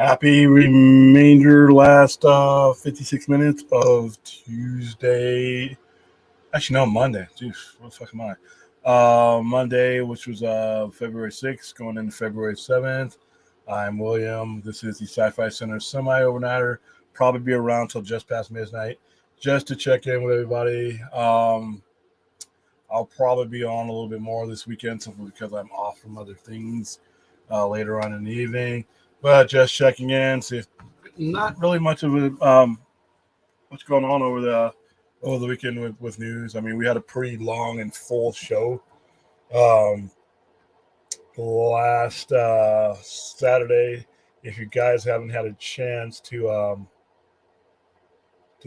Happy remainder last 56 minutes of Tuesday. Actually, no, Monday. Jeez, what the fuck am I? Monday, which was February 6th, going into February 7th. I'm William. This is the Sci-Fi Center semi-overnighter. Probably be around till just past midnight, just to check in with everybody. I'll probably be on a little bit more this weekend simply because I'm off from other things later on in the evening. But just checking in, see if not really much of a what's going on over the weekend with news. I mean, we had a pretty long and full show last Saturday. If you guys haven't had a chance to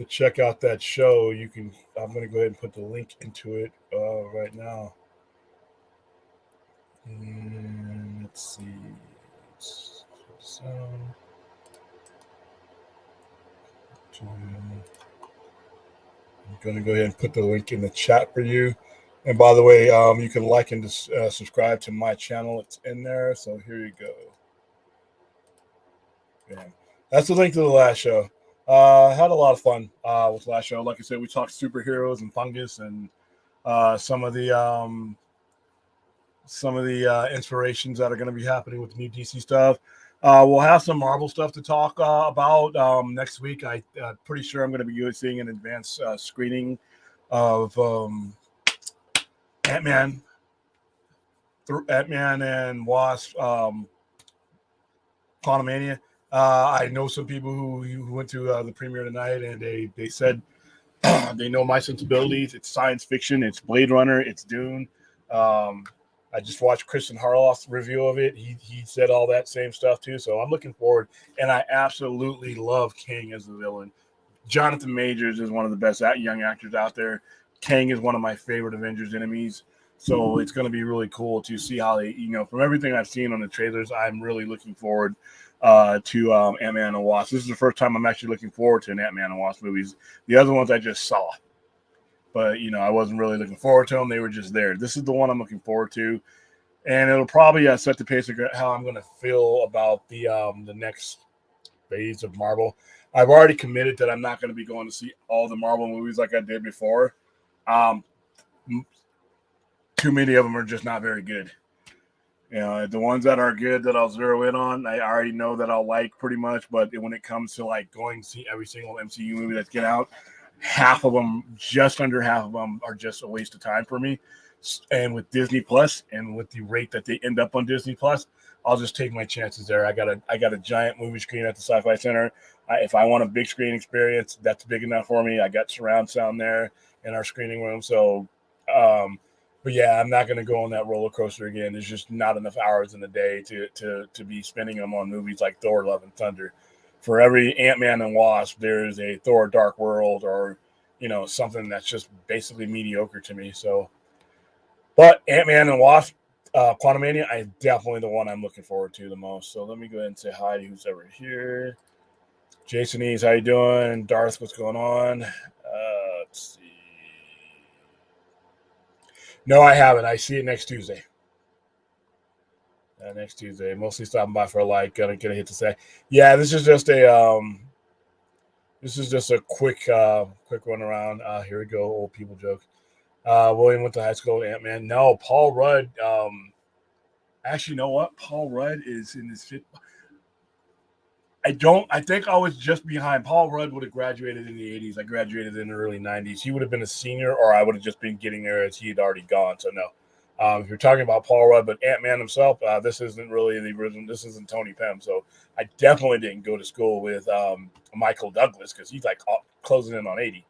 check out that show, you can. I'm going to go ahead and put the link into it right now. And let's see. So, I'm going to go ahead and put the link in the chat for you. And by the way, you can like and subscribe to my channel. It's in there. So here you go. Yeah. That's the link to the last show. Had a lot of fun with the last show. Like I said, we talked superheroes and fungus and some of the inspirations that are going to be happening with the new DC stuff. We'll have some Marvel stuff to talk about next week. I'm pretty sure I'm going to be seeing an advanced screening of Ant-Man and Wasp, Quantumania. I know some people who went to the premiere tonight, and they said they know my sensibilities. It's science fiction. It's Blade Runner. It's Dune. I just watched Kristen Harloff's review of it. He said all that same stuff too. So I'm looking forward, and I absolutely love Kang as the villain. Jonathan Majors is one of the best young actors out there. Kang is one of my favorite Avengers enemies. So it's going to be really cool to see how they, from everything I've seen on the trailers, I'm really looking forward to Ant-Man and Wasp. This is the first time I'm actually looking forward to an Ant-Man and Wasp movies. The other ones I just saw. But, I wasn't really looking forward to them. They were just there. This is the one I'm looking forward to. And it'll probably set the pace of how I'm going to feel about the next phase of Marvel. I've already committed that I'm not going to be going to see all the Marvel movies like I did before. Too many of them are just not very good. The ones that are good that I'll zero in on, I already know that I'll like pretty much. But when it comes to like going to see every single MCU movie that's get out, half of them, just under half of them, are just a waste of time for me. And with Disney Plus, and with the rate that they end up on Disney Plus, I'll just take my chances there. I got a giant movie screen at the Sci-Fi Center. If I want a big screen experience, that's big enough for me. I got surround sound there in our screening room. So, but yeah, I'm not going to go on that roller coaster again. There's just not enough hours in the day to be spending them on movies like Thor: Love and Thunder. For every Ant-Man and Wasp, there's a Thor: Dark World, or something that's just basically mediocre to me. So, but Ant-Man and Wasp, Quantumania, is definitely the one I'm looking forward to the most. So let me go ahead and say hi to who's ever here. Jason Eves, how you doing? Darth, what's going on? Let's see. No, I haven't. I see it next Tuesday. Next Tuesday. Mostly stopping by for a like. Gonna hit to say. Yeah, this is just a quick run around. Here we go. Old people joke. William went to high school with Ant-Man. No, Paul Rudd. Actually, you know what? Paul Rudd is in his fifth. I think I was just behind. Paul Rudd would have graduated in the 80s. I graduated in the early 90s. He would have been a senior, or I would have just been getting there as he had already gone. So, no. If you're talking about Paul Rudd, but Ant-Man himself, this isn't really the original. This isn't Tony Pym. So, I definitely didn't go to school with Michael Douglas, because he's like closing in on 80.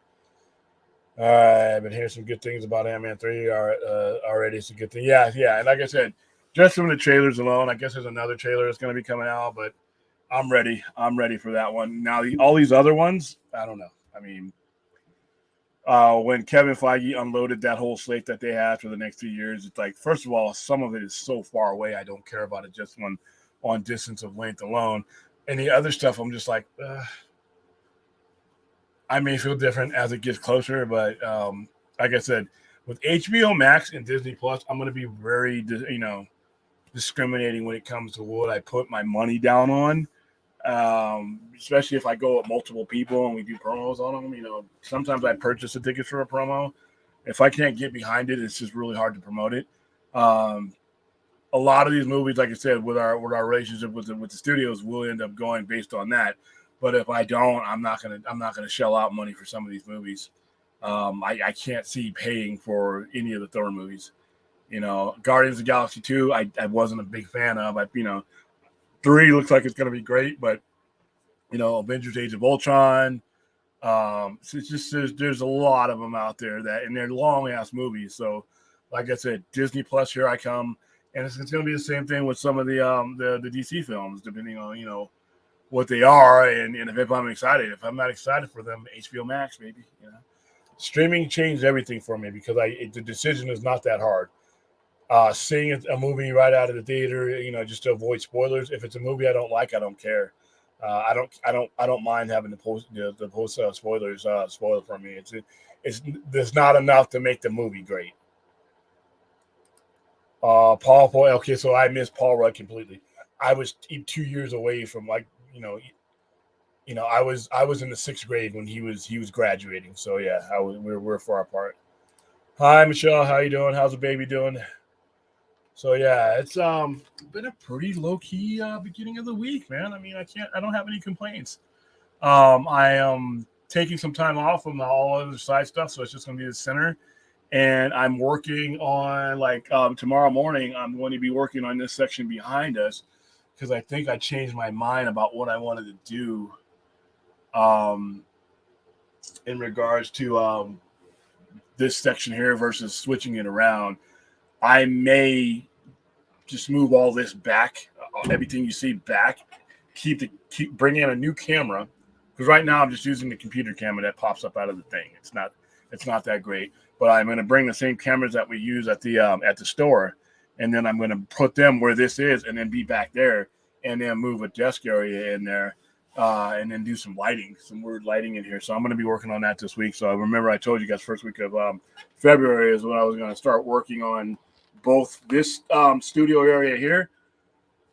All right, I've been hearing some good things about Ant-Man 3 already. It's a good thing. Yeah. And like I said, just from the trailers alone, I guess there's another trailer that's going to be coming out, but I'm ready. I'm ready for that one. Now, all these other ones, I don't know. I mean, when Kevin Feige unloaded that whole slate that they had for the next 2 years, it's like, first of all, some of it is so far away, I don't care about it just on distance of length alone. And the other stuff, I'm just like, I may feel different as it gets closer, but like I said, with HBO Max and Disney Plus, I'm going to be very, discriminating when it comes to what I put my money down on. Especially if I go with multiple people and we do promos on them. Sometimes I purchase the tickets for a promo. If I can't get behind it, it's just really hard to promote it. A lot of these movies, like I said, with our relationship with the studios, we'll end up going based on that. But if I don't, I'm not gonna shell out money for some of these movies. I can't see paying for any of the Thor movies. Guardians of the Galaxy 2, I wasn't a big fan of. 3 looks like it's gonna be great, but Avengers: Age of Ultron. So it's just there's a lot of them out there and they're long ass movies. So, like I said, Disney Plus, here I come, and it's going to be the same thing with some of the DC films, depending on what they are, and if I'm excited. If I'm not excited for them, HBO Max, maybe. Streaming changed everything for me because the decision is not that hard. Seeing a movie right out of the theater, just to avoid spoilers. If it's a movie I don't like, I don't care. I don't mind having the post spoilers spoiled for me. There's not enough to make the movie great. Paul Boy. Okay, so I missed Paul Rudd completely. I was 2 years away from I was in the 6th grade when he was graduating. So yeah, we're far apart. Hi Michelle, how you doing? How's the baby doing? So yeah, it's been a pretty low key beginning of the week, man. I don't have any complaints. I am taking some time off from all other side stuff, so it's just going to be the center. And I'm working on tomorrow morning. I'm going to be working on this section behind us because I think I changed my mind about what I wanted to do. In regards to this section here versus switching it around. I may just move all this back, everything you see back, keep bringing in a new camera, because right now I'm just using the computer camera that pops up out of the thing. It's not that great, but I'm going to bring the same cameras that we use at the store, and then I'm going to put them where this is, and then be back there, and then move a desk area in there, and then do some weird lighting in here. So I'm going to be working on that this week. So I remember I told you guys first week of February is when I was going to start working on both this studio area here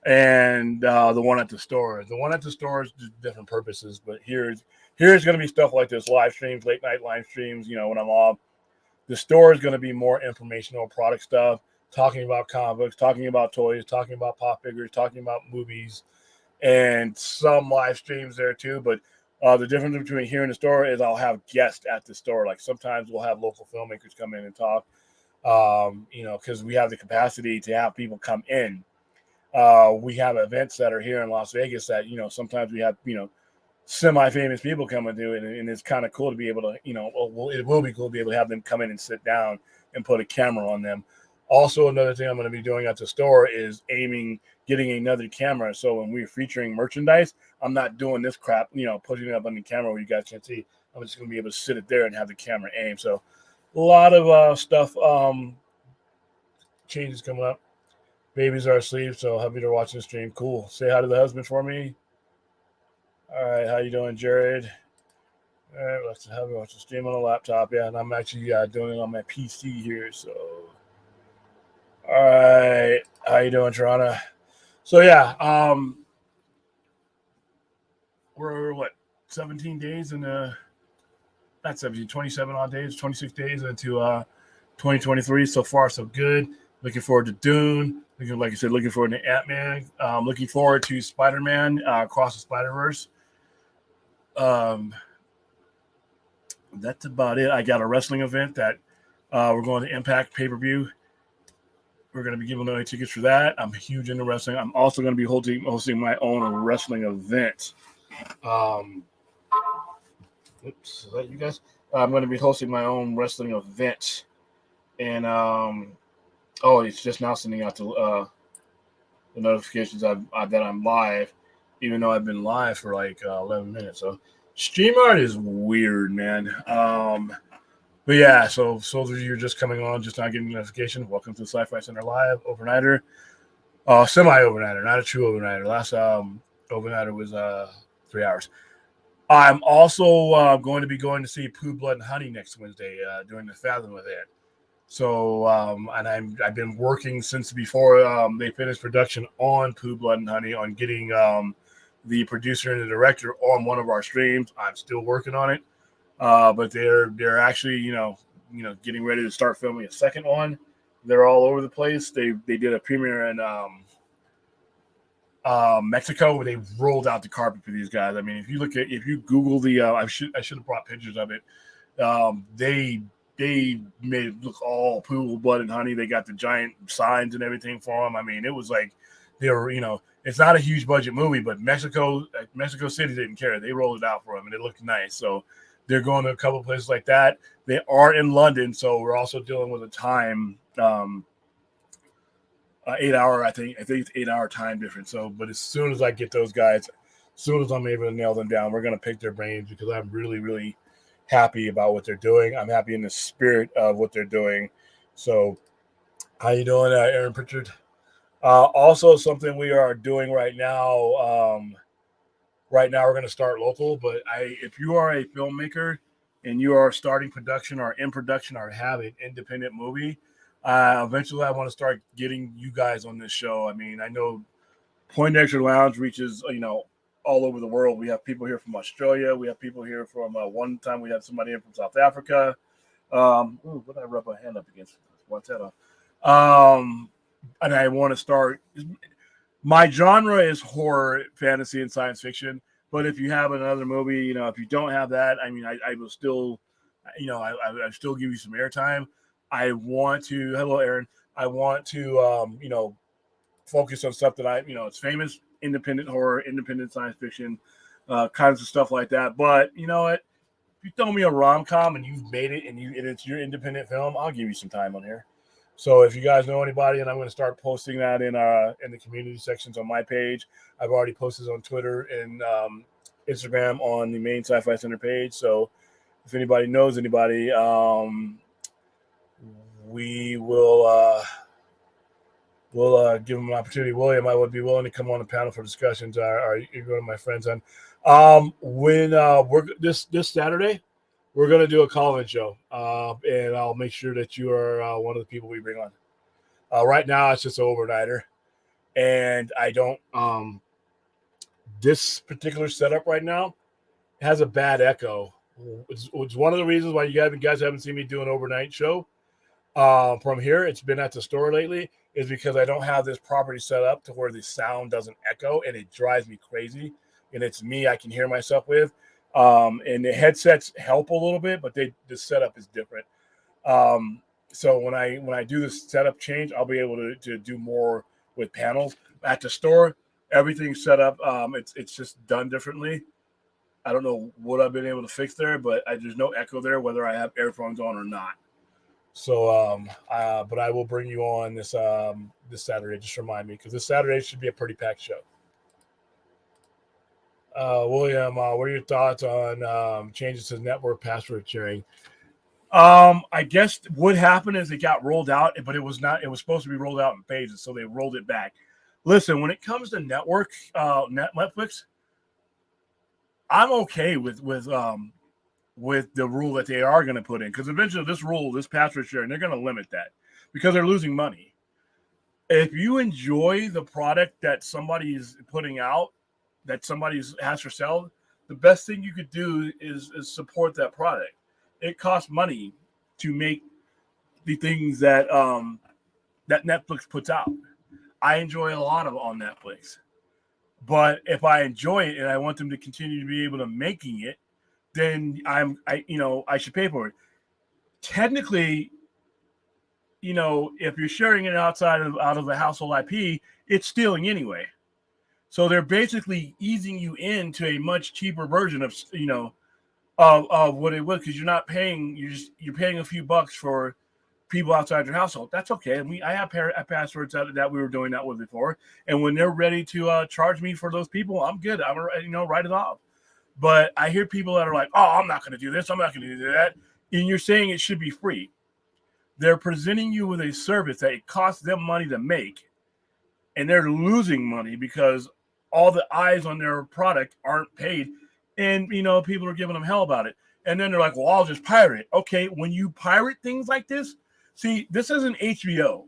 and the one at the store. The one at the store is just different purposes, but here's going to be stuff like this: live streams, late night live streams. When I'm off, the store is going to be more informational product stuff, talking about comic books, talking about toys, talking about pop figures, talking about movies, and some live streams there too. But the difference between here and the store is I'll have guests at the store. Like sometimes we'll have local filmmakers come in and talk. Because we have the capacity to have people come in. We have events that are here in Las Vegas that, sometimes we have, semi-famous people come and do it. And it's kind of cool to be able to, it will be cool to be able to have them come in and sit down and put a camera on them. Also, another thing I'm going to be doing at the store is getting another camera. So when we're featuring merchandise, I'm not doing this crap, putting it up on the camera where you guys can't see. I'm just going to be able to sit it there and have the camera aim. So a lot of stuff, changes coming up. Babies are asleep, so happy they're watching the stream. Cool. Say hi to the husband for me. All right, how you doing, Jared? All right, let's have me watch the stream on the laptop. Yeah, and I'm actually doing it on my PC here. So, all right, how you doing, Toronto? So yeah, we're 17 days in not 17, 27 odd days, 26 days into 2023. So far, so good. Looking forward to Dune. Like I said, looking forward to Ant-Man. Looking forward to Spider-Man Across the Spider-Verse. That's about it. I got a wrestling event that we're going to Impact pay-per-view. We're going to be giving away tickets for that. I'm huge into wrestling. I'm also going to be hosting my own wrestling event. Oops, is that you guys? I'm going to be hosting my own wrestling event. And, it's just now sending out the notifications that I'm live, even though I've been live for 11 minutes. So StreamYard is weird, man. But yeah, so those of you who are just coming on, just not getting the notification, welcome to the Sci-Fi Center Live overnighter. Semi-overnighter, not a true overnighter. Last overnighter was 3 hours. I'm also going to be going to see Pooh, Blood, and Honey next Wednesday during the Fathom event. So, and I've been working since before they finished production on Pooh, Blood, and Honey on getting the producer and the director on one of our streams. I'm still working on it, but they're actually getting ready to start filming a second one. They're all over the place. They did a premiere in Mexico where they rolled out the carpet for these guys. I mean, if you Google the I should have brought pictures of it. They made it look all pool, blood, and honey. They got the giant signs and everything for them. I mean, it was like they were, it's not a huge budget movie, but Mexico City didn't care. They rolled it out for them, and it looked nice. So they're going to a couple of places like that. They are in London, so we're also dealing with a time 8 hour. I think it's 8 hour time difference. So, but as soon as I get those guys, as soon as I'm able to nail them down, we're going to pick their brains because I'm really, really happy about what they're doing. I'm happy in the spirit of what they're doing. So, how you doing, Aaron Pritchard? Also, something we are doing right now. Right now, we're going to start local. But if you are a filmmaker and you are starting production or in production or have an independent movie, eventually I want to start getting you guys on this show. I mean, I know Poindexter Lounge reaches, all over the world. We have people here from Australia. We have people here from one time we had somebody in from South Africa. What did I rub my hand up against? What's that off? And I want to start. My genre is horror, fantasy, and science fiction. But if you have another movie, if you don't have that, I mean, I will still, I still give you some airtime. I want to. Hello, Aaron. I want to, focus on stuff that it's famous, independent horror, independent science fiction, kinds of stuff like that. But you know what? If you throw me a rom-com and you've made it and it's your independent film, I'll give you some time on here. So if you guys know anybody, and I'm going to start posting that in the community sections on my page. I've already posted on Twitter and Instagram on the main Sci-Fi Center page. So if anybody knows anybody, we will we'll give them an opportunity. William, I would be willing to come on the panel for discussions. Are you one of my friends? And when we're this Saturday, we're going to do a call-in show, and I'll make sure that you are one of the people we bring on. Right now, it's just an overnighter, and I don't. This particular setup right now has a bad echo. It's one of the reasons why you guys haven't seen me do an overnight show from here. It's been at the store lately. Is because I don't have this property set up to where the sound doesn't echo, and it drives me crazy. And it's me I can hear myself with. And the headsets help a little bit, but the setup is different. So when I do this setup change, I'll be able to do more with panels. At the store, everything's set up. It's just done differently. I don't know what I've been able to fix there, but there's no echo there, whether I have earphones on or not. So, but I will bring you on this Saturday. Just remind me, because this Saturday should be a pretty packed show. William, what are your thoughts on changes to network password sharing? I guess what happened is it got rolled out, but it was not. It was supposed to be rolled out in phases, so they rolled it back. Listen, when it comes to network, Netflix, I'm okay with the rule that they are going to put in, because eventually this password sharing, they're going to limit that because they're losing money. If you enjoy the product that somebody is putting out, that somebody has for sale, the best thing you could do is support that product. It costs money to make the things that that Netflix puts out. I enjoy a lot of on Netflix, but if I enjoy it and I want them to continue to be able to making it, then I should pay for it. Technically, if you're sharing it out of the household IP, it's stealing anyway. So they're basically easing you into a much cheaper version of of what it was, because you're not paying. You're paying a few bucks for people outside your household. That's okay. I have passwords that we were doing that with before, and when they're ready to charge me for those people, I'm good. I'm write it off. But I hear people that are like, "Oh, I'm not going to do this. I'm not going to do that," and you're saying it should be free. They're presenting you with a service that it costs them money to make, and they're losing money because all the eyes on their product aren't paid, and people are giving them hell about it. And then they're like, "Well, I'll just pirate it." Okay, when you pirate things like this, see, this isn't HBO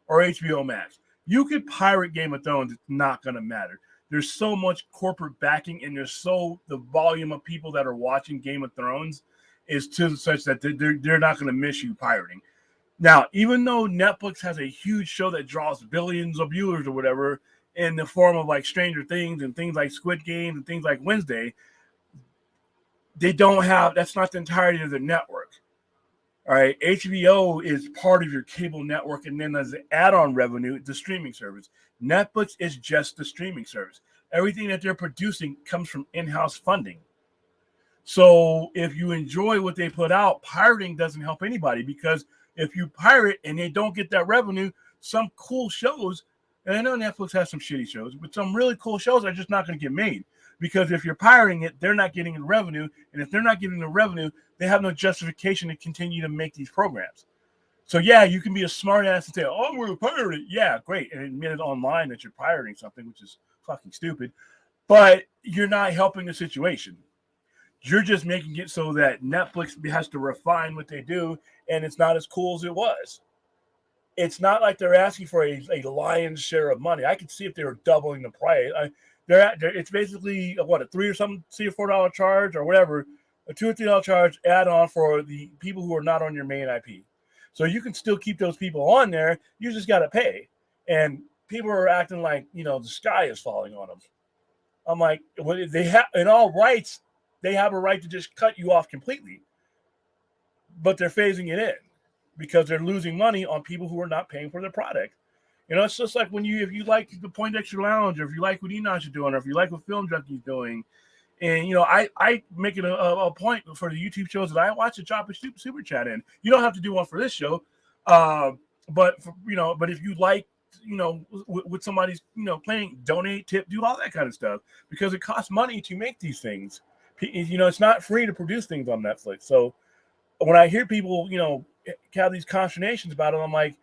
or HBO Max. You could pirate Game of Thrones; it's not going to matter. there's so much corporate backing, and the volume of people that are watching Game of Thrones is to such that they're not going to miss you pirating. Now, even though Netflix has a huge show that draws billions of viewers or whatever in the form of like Stranger Things and things like Squid Game and things like Wednesday, they don't have, that's not the entirety of the network. All right, HBO is part of your cable network, and then as an add-on revenue, the streaming service. Netflix is just the streaming service. Everything that they're producing comes from in-house funding. So if you enjoy what they put out, pirating doesn't help anybody, because if you pirate and they don't get that revenue, some cool shows, and I know Netflix has some shitty shows, but some really cool shows are just not going to get made. Because if you're pirating it, they're not getting the revenue. And if they're not getting the revenue, they have no justification to continue to make these programs. So, yeah, you can be a smart ass and say, oh, I'm going to pirate it. Yeah, great. And admit it online that you're pirating something, which is fucking stupid. But you're not helping the situation. You're just making it so that Netflix has to refine what they do, and it's not as cool as it was. It's not like they're asking for a lion's share of money. I could see if they were doubling the price. It's basically a $3 or $4 charge or whatever, a $2 or $3 charge add on for the people who are not on your main IP. So you can still keep those people on there. You just got to pay. And people are acting like, the sky is falling on them. I'm like, they have, in all rights, they have a right to just cut you off completely. But they're phasing it in because they're losing money on people who are not paying for their product. It's just like if you like the Poindexter Lounge, or if you like what Enosh is doing, or if you like what Film Junkie's doing, and I make it a point for the YouTube shows that I watch to drop a super chat in. You don't have to do one for this show, but if you like, with somebody's playing, donate, tip, do all that kind of stuff, because it costs money to make these things. It's not free to produce things on Netflix. So when I hear people have these consternations about it, I'm like,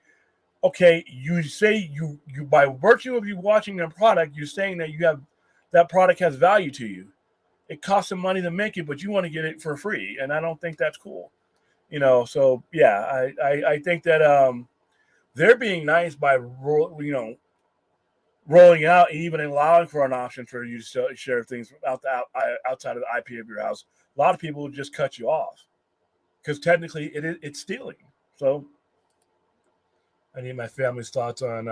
okay, you say you by virtue of you watching their product, you're saying that that product has value to you. It costs them money to make it, but you want to get it for free, and I don't think that's cool. So yeah, I think that they're being nice by rolling it out and even allowing for an option for you to share things outside of the IP of your house. A lot of people would just cut you off because technically it's stealing. So I need my family's thoughts on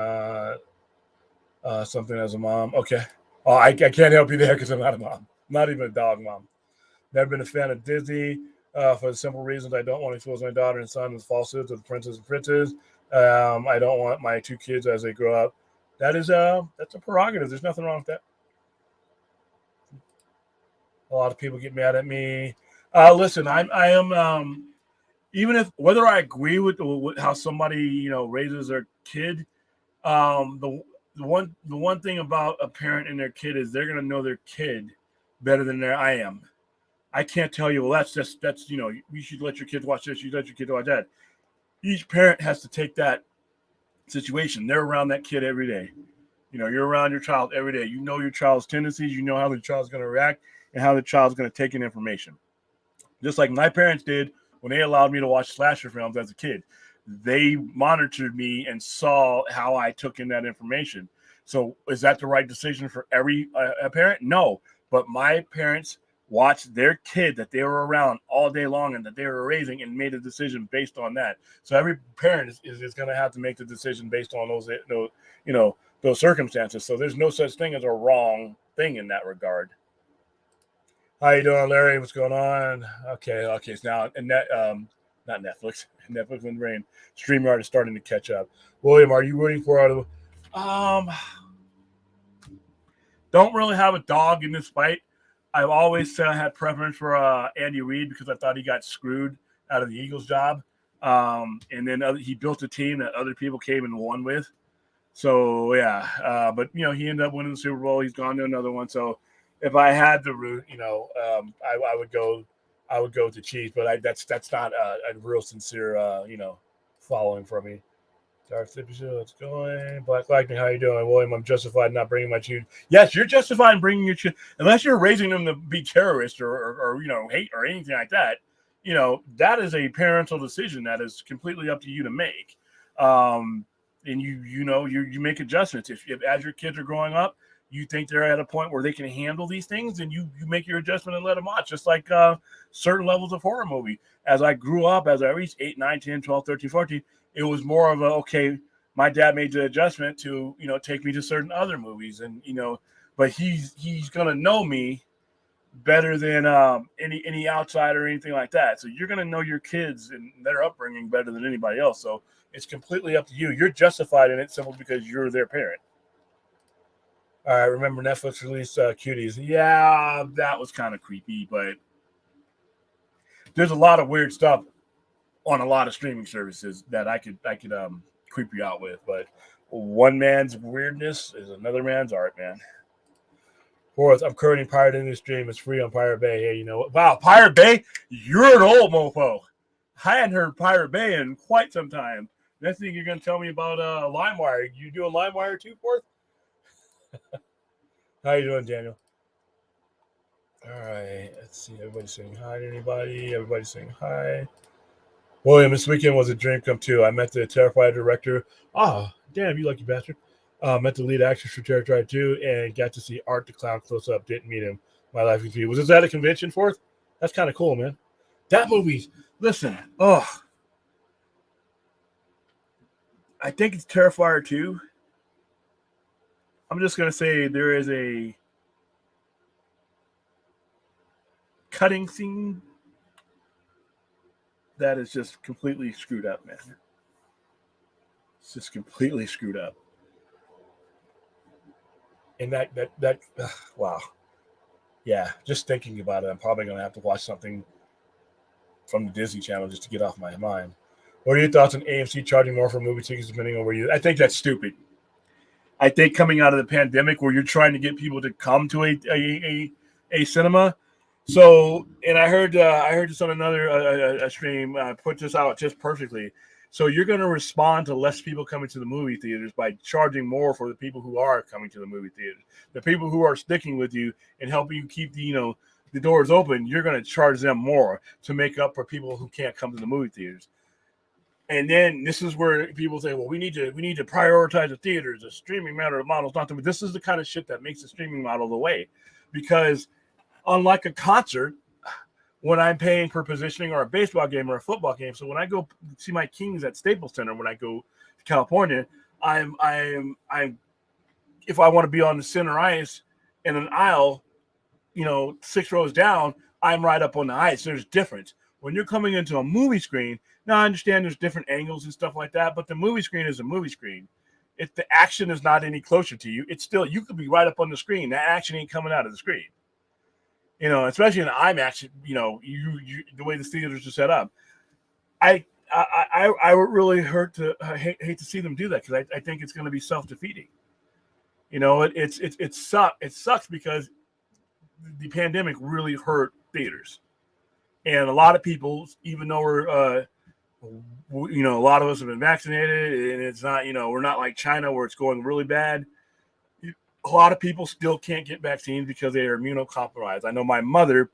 something as a mom. Okay. Oh, I can't help you there because I'm not a mom. Not even a dog mom. Never been a fan of Disney for the simple reasons I don't want to expose my daughter and son with falsehoods of the princess and princes. I don't want my two kids as they grow up. That's a prerogative. There's nothing wrong with that. A lot of people get mad at me. Listen, I am even if whether I agree with how somebody raises their kid, the one thing about a parent and their kid is they're gonna know their kid better than I am. I can't tell you, well, that's you should let your kids watch this, you let your kids watch that. Each parent has to take that situation. They're around that kid every day. You're around your child every day. You know your child's tendencies. You know how the child's going to react and how the child's going to take in information. Just like my parents did when they allowed me to watch slasher films as a kid. They monitored me and saw how I took in that information. So is that the right decision for every parent? No. But my parents watched their kid that they were around all day long and that they were raising and made a decision based on that. So every parent is going to have to make the decision based on those circumstances. So there's no such thing as a wrong thing in that regard. How you doing, Larry? What's going on? Okay. So now, and that, not Netflix. Netflix and Rain. StreamYard is starting to catch up. William, are you rooting for don't really have a dog in this fight. I've always said I had preference for Andy Reid because I thought he got screwed out of the Eagles job. And then he built a team that other people came and won with. So, yeah. But, he ended up winning the Super Bowl. He's gone to another one. So, if I had to root, I would go with the Chiefs. But that's not a real sincere, following for me. Dark Sippy Show, what's going? Black Lightning, how you doing? William, I'm justified in not bringing my children. Yes, you're justified in bringing your children. Unless you're raising them to be terrorists or hate or anything like that. That is a parental decision that is completely up to you to make. And you make adjustments. If as your kids are growing up, you think they're at a point where they can handle these things, and you make your adjustment and let them watch. Just like certain levels of horror movie. As I grew up, as I reached 8, 9, 10, 12, 13, 14, it was more of a, okay, my dad made the adjustment to, take me to certain other movies, and but he's gonna know me better than any outsider or anything like that. So you're gonna know your kids and their upbringing better than anybody else. So it's completely up to you. You're justified in it simply because you're their parent. All right, remember Netflix released Cuties? Yeah, that was kind of creepy, but there's a lot of weird stuff on a lot of streaming services that I could creep you out with. But one man's weirdness is another man's art, man. Fourth, I'm currently pirating this stream. It's free on Pirate Bay. Hey, wow, Pirate Bay? You're an old mofo. I hadn't heard Pirate Bay in quite some time. Next thing you're going to tell me about LimeWire. You doing LimeWire too, Fourth? How you doing, Daniel? All right, let's see. Everybody's saying hi to anybody. Everybody's saying hi. William, this weekend was a dream come true. I met the Terrifier director. Oh, damn, you lucky bastard. Met the lead actress for Terrifier 2 and got to see Art the Clown close up. Didn't meet him. My life with you. Was this at a convention, Fourth? That's kind of cool, man. That movie, listen, I think it's Terrifier 2. I'm just going to say there is a cutting scene that is just completely screwed up, man. It's just completely screwed up. And that wow. Yeah, just thinking about it, I'm probably going to have to watch something from the Disney Channel just to get off my mind. What are your thoughts on AMC charging more for movie tickets depending on where you... I think that's stupid. I think coming out of the pandemic where you're trying to get people to come to a cinema. So, and I heard this on another stream, put this out just perfectly. So you're going to respond to less people coming to the movie theaters by charging more for the people who are coming to the movie theaters. The people who are sticking with you and helping you keep the doors open, you're going to charge them more to make up for people who can't come to the movie theaters. And then this is where people say, well, we need to prioritize the theaters. The streaming model is not the way. This is the kind of shit that makes the streaming model the way. Because unlike a concert, when I'm paying per positioning or a baseball game or a football game, so when I go see my Kings at Staples Center, when I go to California, I'm if I want to be on the center ice in an aisle, 6 rows down, I'm right up on the ice. There's difference. When you're coming into a movie screen, now I understand there's different angles and stuff like that, but the movie screen is a movie screen. If the action is not any closer to you, it's still, you could be right up on the screen. That action ain't coming out of the screen. Especially in the IMAX, you the way the theaters are set up. I would really hate to see them do that because I think it's going to be self-defeating. It sucks because the pandemic really hurt theaters. And a lot of people, even though we're, a lot of us have been vaccinated, and it's not, we're not like China where it's going really bad. A lot of people still can't get vaccines because they are immunocompromised. I know my mother,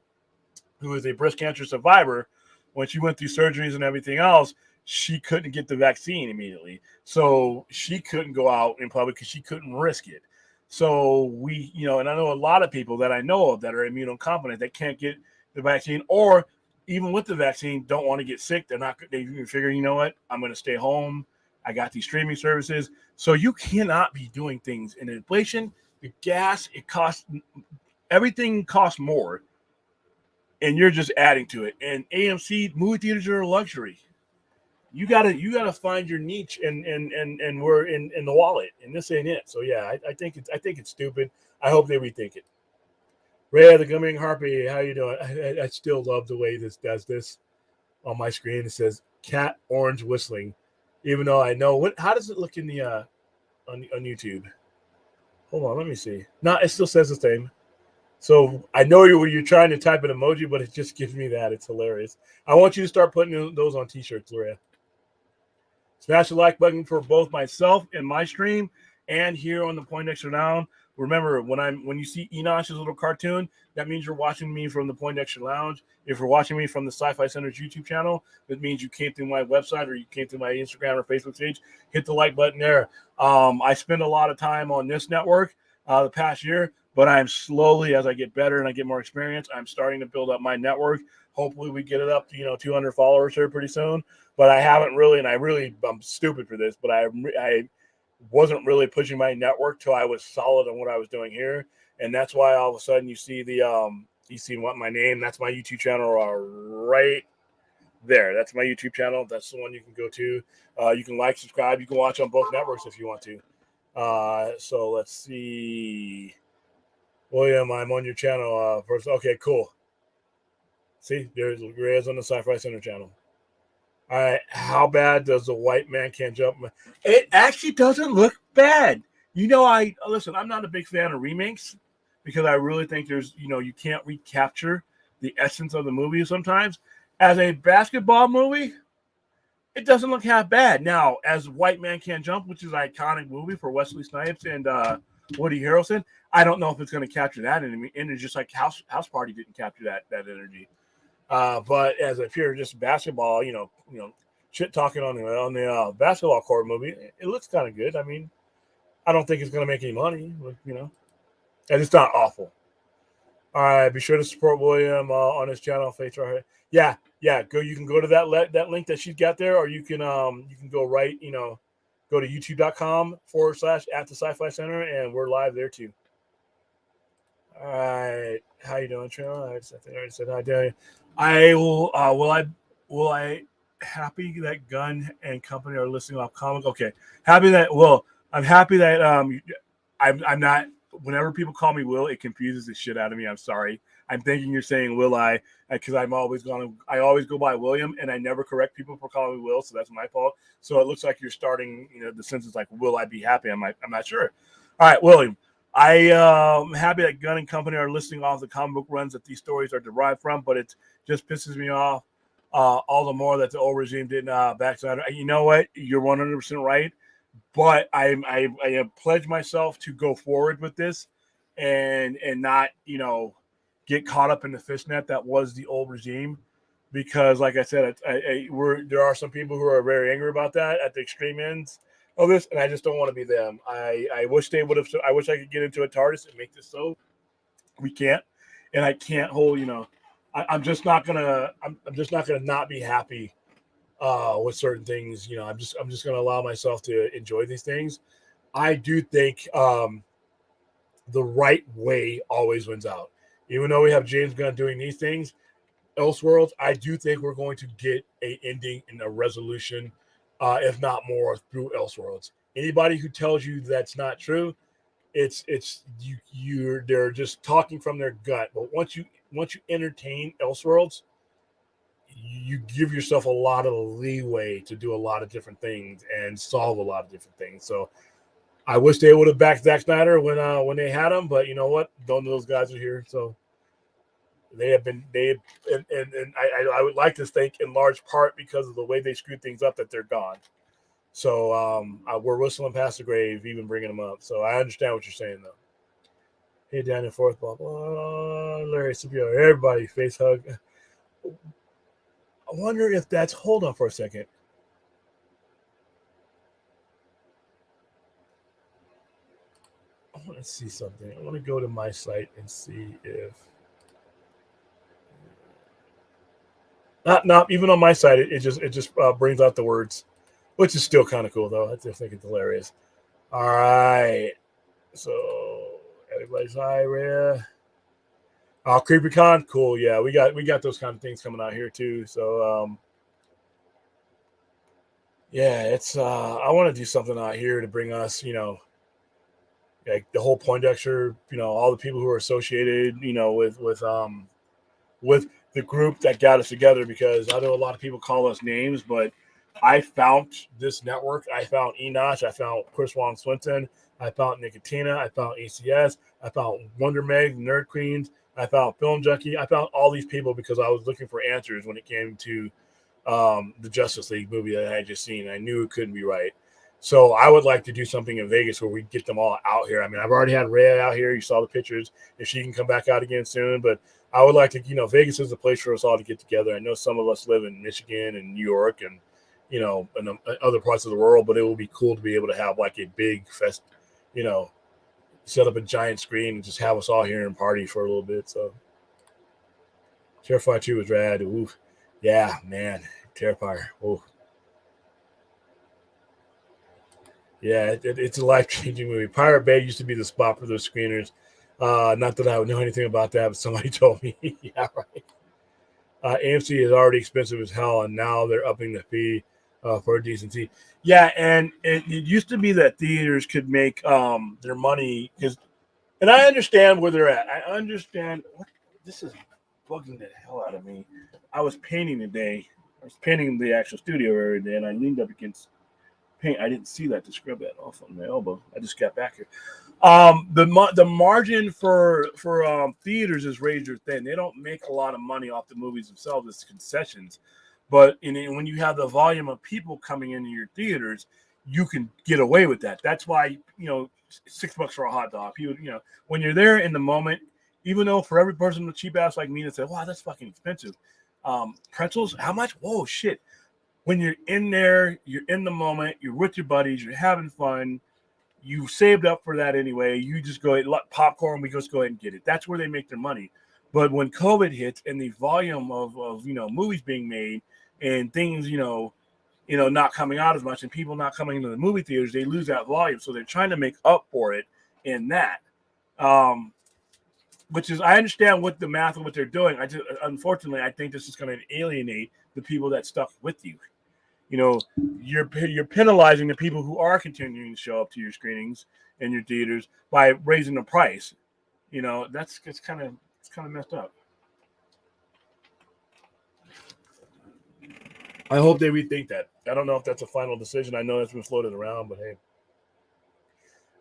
who is a breast cancer survivor, when she went through surgeries and everything else, she couldn't get the vaccine immediately. So she couldn't go out in public because she couldn't risk it. So we, and I know a lot of people that I know of that are immunocompetent that can't get the vaccine, or even with the vaccine, don't want to get sick. They figure, you know what, I'm going to stay home. I got these streaming services. So you cannot be doing things in inflation, the gas, everything costs more. And you're just adding to it. And AMC movie theaters are a luxury. You gotta find your niche and we're in the wallet. And this ain't it. So yeah, I think it's stupid. I hope they rethink it. Ray the Gumming Harpy, how you doing? I still love the way this does this on my screen. It says cat orange whistling. Even though I know how does it look in the on YouTube? Hold on, let me see. No, it still says the same. So I know you're trying to type an emoji, but it just gives me that. It's hilarious. I want you to start putting those on t-shirts, Loria. Smash the like button for both myself and my stream and here on the Poindexter Lounge. Remember, when you see Enosh's little cartoon, that means you're watching me from the Poindexter Lounge. If you're watching me from the Sci-Fi Center's YouTube channel, that means you came through my website or you came through my Instagram or Facebook page. Hit the like button there. I spend a lot of time on this network, the past year, but I'm slowly, as I get better and I get more experience, I'm starting to build up my network. Hopefully, we get it up to 200 followers here pretty soon. But I haven't really, and I'm stupid for this, but I wasn't really pushing my network till I was solid on what I was doing here, and that's why all of a sudden you see you see what my name. That's my YouTube channel right there. That's my YouTube channel. That's the one you can go to. You can like, subscribe. You can watch on both networks if you want to. So let's see. William, I'm on your channel. First, okay, cool. See, there's Reyes on the Sci-Fi Center channel. All right, how bad does the White Man Can't Jump? It actually doesn't look bad. I listen. I'm not a big fan of remakes because I really think you can't recapture the essence of the movie sometimes. As a basketball movie, it doesn't look half bad. Now, as White Man Can't Jump, which is an iconic movie for Wesley Snipes and Woody Harrelson, I don't know if it's going to capture that energy, just like House Party didn't capture that energy. But as a pure just basketball, shit talking on the basketball court movie, it looks kind of good. I mean, I don't think it's going to make any money, but and it's not awful. All right, be sure to support William on his channel, Faith Right. Yeah. Go. You can go to that link that she's got there, or you can go right. Go to youtube.com/@the-Sci-Fi Center, and we're live there too. All right, how you doing, Trina? I think I already said hi, Daniel. I will. Will I? Happy that Gunn and company are listing off comic. Okay, happy that. Well, I'm happy that I'm not. Whenever people call me Will, it confuses the shit out of me. I'm sorry. I'm thinking you're saying Will I, because I always go by William, and I never correct people for calling me Will, so that's my fault. So it looks like you're starting, the sentence like, "Will I be happy?" I'm not sure. All right, William. I am happy that Gunn and company are listing off the comic book runs that these stories are derived from, but it just pisses me off all the more that the old regime didn't back Snyder. You know what? You're 100% right. But I have pledged myself to go forward with this and not, get caught up in the fishnet that was the old regime. Because, like I said, there are some people who are very angry about that at the extreme ends of this, and I just don't want to be them. I wish they would have. I wish I could get into a TARDIS and make this so. We can't, and I can't hold. I'm just not gonna. I'm just not gonna not be happy with certain things. I'm just going to allow myself to enjoy these things. I do think the right way always wins out. Even though we have James Gunn doing these things, Elseworlds, I do think we're going to get a ending and a resolution, if not more, through Elseworlds. Anybody who tells you that's not true, they're just talking from their gut. But once you entertain Elseworlds, you give yourself a lot of leeway to do a lot of different things and solve a lot of different things. So I wish they would have backed Zack Snyder when they had him, but you know what? None of those guys are here, so and I would like to think in large part because of the way they screwed things up that they're gone. So we're whistling past the grave, even bringing them up. So I understand what you're saying, though. Hey, Daniel Fourth, blah blah. Larry Sabio, everybody, face hug. I wonder if that's. Hold on for a second. I want to see something. I want to go to my site and see if. Not even on my site. It just brings out the words, which is still kind of cool though. I just think it's hilarious. All right, so everybody's hi, Rhea. Oh, CreepyCon, cool. Yeah, we got those kind of things coming out here too. So yeah, it's I want to do something out here to bring us, like the whole Poindexter, all the people who are associated, with the group that got us together, because I know a lot of people call us names, but I found this network. I found Enoch. I found Chris Wong Swinton. I found Nicotina. I found ACS. I found Wonder Meg, Nerd Queens. I found Film Junkie. I found all these people because I was looking for answers when it came to the Justice League movie that I had just seen. I knew it couldn't be right. So I would like to do something in Vegas where we get them all out here. I mean, I've already had Rhea out here. You saw the pictures. If she can come back out again soon, but I would like to, Vegas is a place for us all to get together. I know some of us live in Michigan and New York and, and other parts of the world, but it will be cool to be able to have like a big fest, set up a giant screen and just have us all here and party for a little bit. So Terrifier 2 was rad. Ooh, yeah, man, Terrifier. Oh, yeah, it's a life changing movie. Pirate Bay used to be the spot for those screeners. Not that I would know anything about that, but somebody told me. Yeah, right. AMC is already expensive as hell, and now they're upping the fee for a decent seat. Yeah, and it used to be that theaters could make their money because, and I understand where they're at. I understand. This is bugging the hell out of me. I was painting today. I was painting the actual studio every day, and I leaned up against paint. I didn't see that to scrub that off on my elbow. I just got back here. The margin for theaters is razor thin. They don't make a lot of money off the movies themselves. It's concessions, but when you have the volume of people coming into your theaters, you can get away with that. That's why $6 for a hot dog. People, when you're there in the moment, even though for every person with cheap ass like me that said, "Wow, that's fucking expensive," pretzels, how much? Whoa, shit. When you're in there, you're in the moment, you're with your buddies, you're having fun. You saved up for that anyway. You just go ahead, popcorn. We just go ahead and get it. That's where they make their money. But when COVID hits and the volume of movies being made and things not coming out as much and people not coming into the movie theaters, they lose that volume. So they're trying to make up for it in that. Which is, I understand what the math of what they're doing. Unfortunately, I think this is going to alienate the people that stuck with you. You're penalizing the people who are continuing to show up to your screenings and your theaters by raising the price. It's kind of messed up. I hope they rethink that. I don't know if that's a final decision. I know it's been floated around, but hey,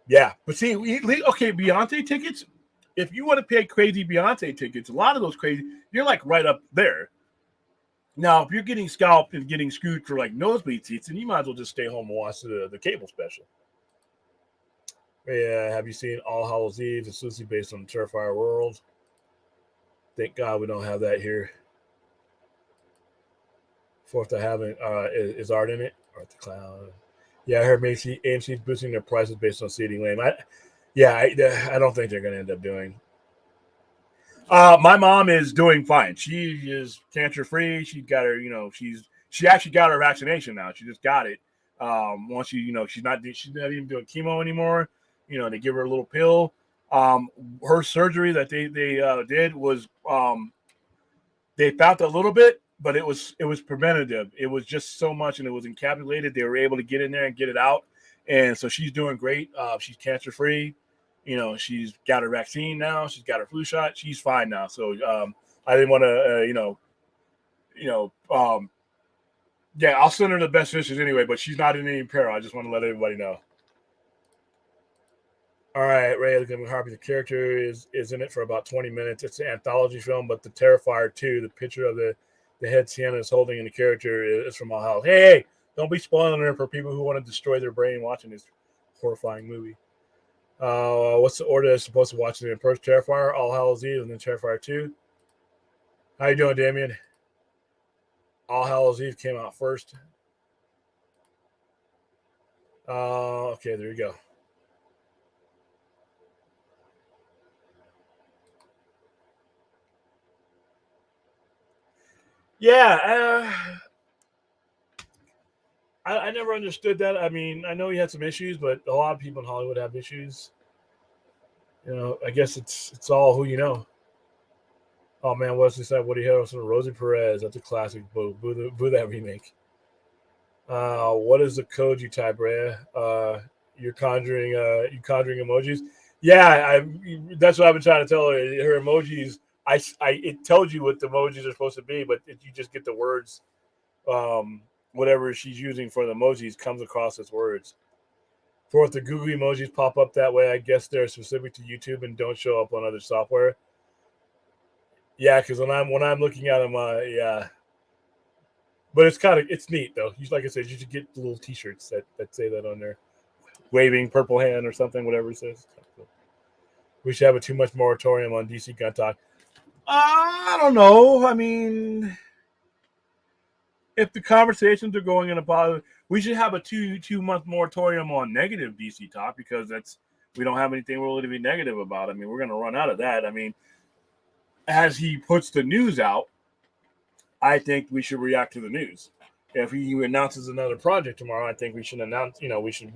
yeah. But see, okay, Beyonce tickets. If you want to pay crazy Beyonce tickets, a lot of those crazy, you're like right up there. Now, if you're getting scalped and getting screwed for like nosebleed seats, then you might as well just stay home and watch the cable special. Yeah, have you seen All Hallows Eve? It's loosely based on Terrifier World. Thank God we don't have that here. Fourth, I haven't. Is Art in it? Art the Clown. Yeah, I heard AMC's boosting their prices based on seating lane. I don't think they're going to end up doing. My mom is doing fine. She is cancer free. She got her, she actually got her vaccination now. She just got it. Once she's not even doing chemo anymore. They give her a little pill. Her surgery that they did was they found a little bit, but it was preventative. It was just so much, and it was encapsulated. They were able to get in there and get it out, and so she's doing great. She's cancer free. She's got her vaccine now. She's got her flu shot. She's fine now. So I didn't want to, yeah, I'll send her the best wishes anyway, but she's not in any peril. I just want to let everybody know. All right, Ray, Harvey, the character is in it for about 20 minutes. It's an anthology film, but the Terrifier 2, the picture of the head Sienna is holding in the character is from All Hallows. Hey, don't be spoiling it for people who want to destroy their brain watching this horrifying movie. What's the order that's supposed to watch it in? First Terrifier, All Hallows Eve, and then Terrifier 2. How you doing, Damien? All Hallows Eve came out first. Okay, there you go. Yeah, I never understood that. I mean, I know he had some issues, but a lot of people in Hollywood have issues. I guess it's all who you know. Oh man, Wesley said Woody Harrelson, Rosie Perez. That's a classic. Boo that remake. What is the code you type, Ray? You're conjuring emojis. Yeah, that's what I've been trying to tell her. Her emojis, it tells you what the emojis are supposed to be, but you just get the words. Whatever she's using for the emojis comes across as words. Fourth, the Google emojis pop up that way. I guess they're specific to YouTube and don't show up on other software. Yeah, because when I'm looking at them, yeah. But it's neat though. Like I said, you should get the little T-shirts that say that on there. Waving purple hand or something, whatever it says. We should have a too much moratorium on DC gun talk. I don't know. I mean, if the conversations are going in a positive, we should have a two month moratorium on negative DC talk because we don't have anything really to be negative about. I mean, we're going to run out of that. I mean, as he puts the news out, I think we should react to the news. If he announces another project tomorrow, I think we should announce, we should,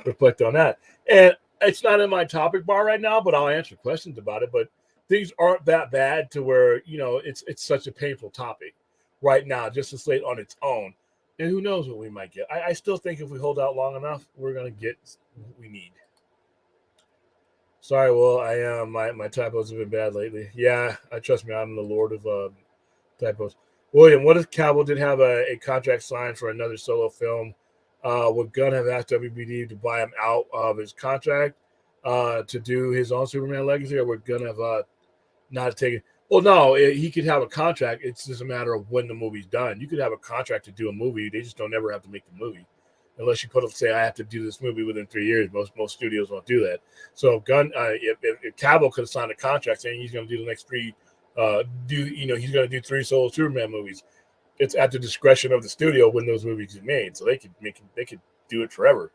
reflect on that. And it's not in my topic bar right now, but I'll answer questions about it. But things aren't that bad to where, it's such a painful topic right now, just a slate on its own. And who knows what we might get. I still think if we hold out long enough, we're going to get what we need. Sorry, Will. I am. My typos have been bad lately. Yeah, trust me, I'm the lord of typos. William, what if Cavill did have a contract signed for another solo film? Would Gunn have asked WBD to buy him out of his contract to do his own Superman legacy, or would Gunn have not taken? Well, no, he could have a contract. It's just a matter of when the movie's done. You could have a contract to do a movie. They just don't ever have to make the movie. Unless you say, I have to do this movie within 3 years. Most studios won't do that. So Gunn, if Cavill could have signed a contract saying he's going to do the next three he's going to do 3 solo Superman movies. It's at the discretion of the studio when those movies get made, so they could do it forever.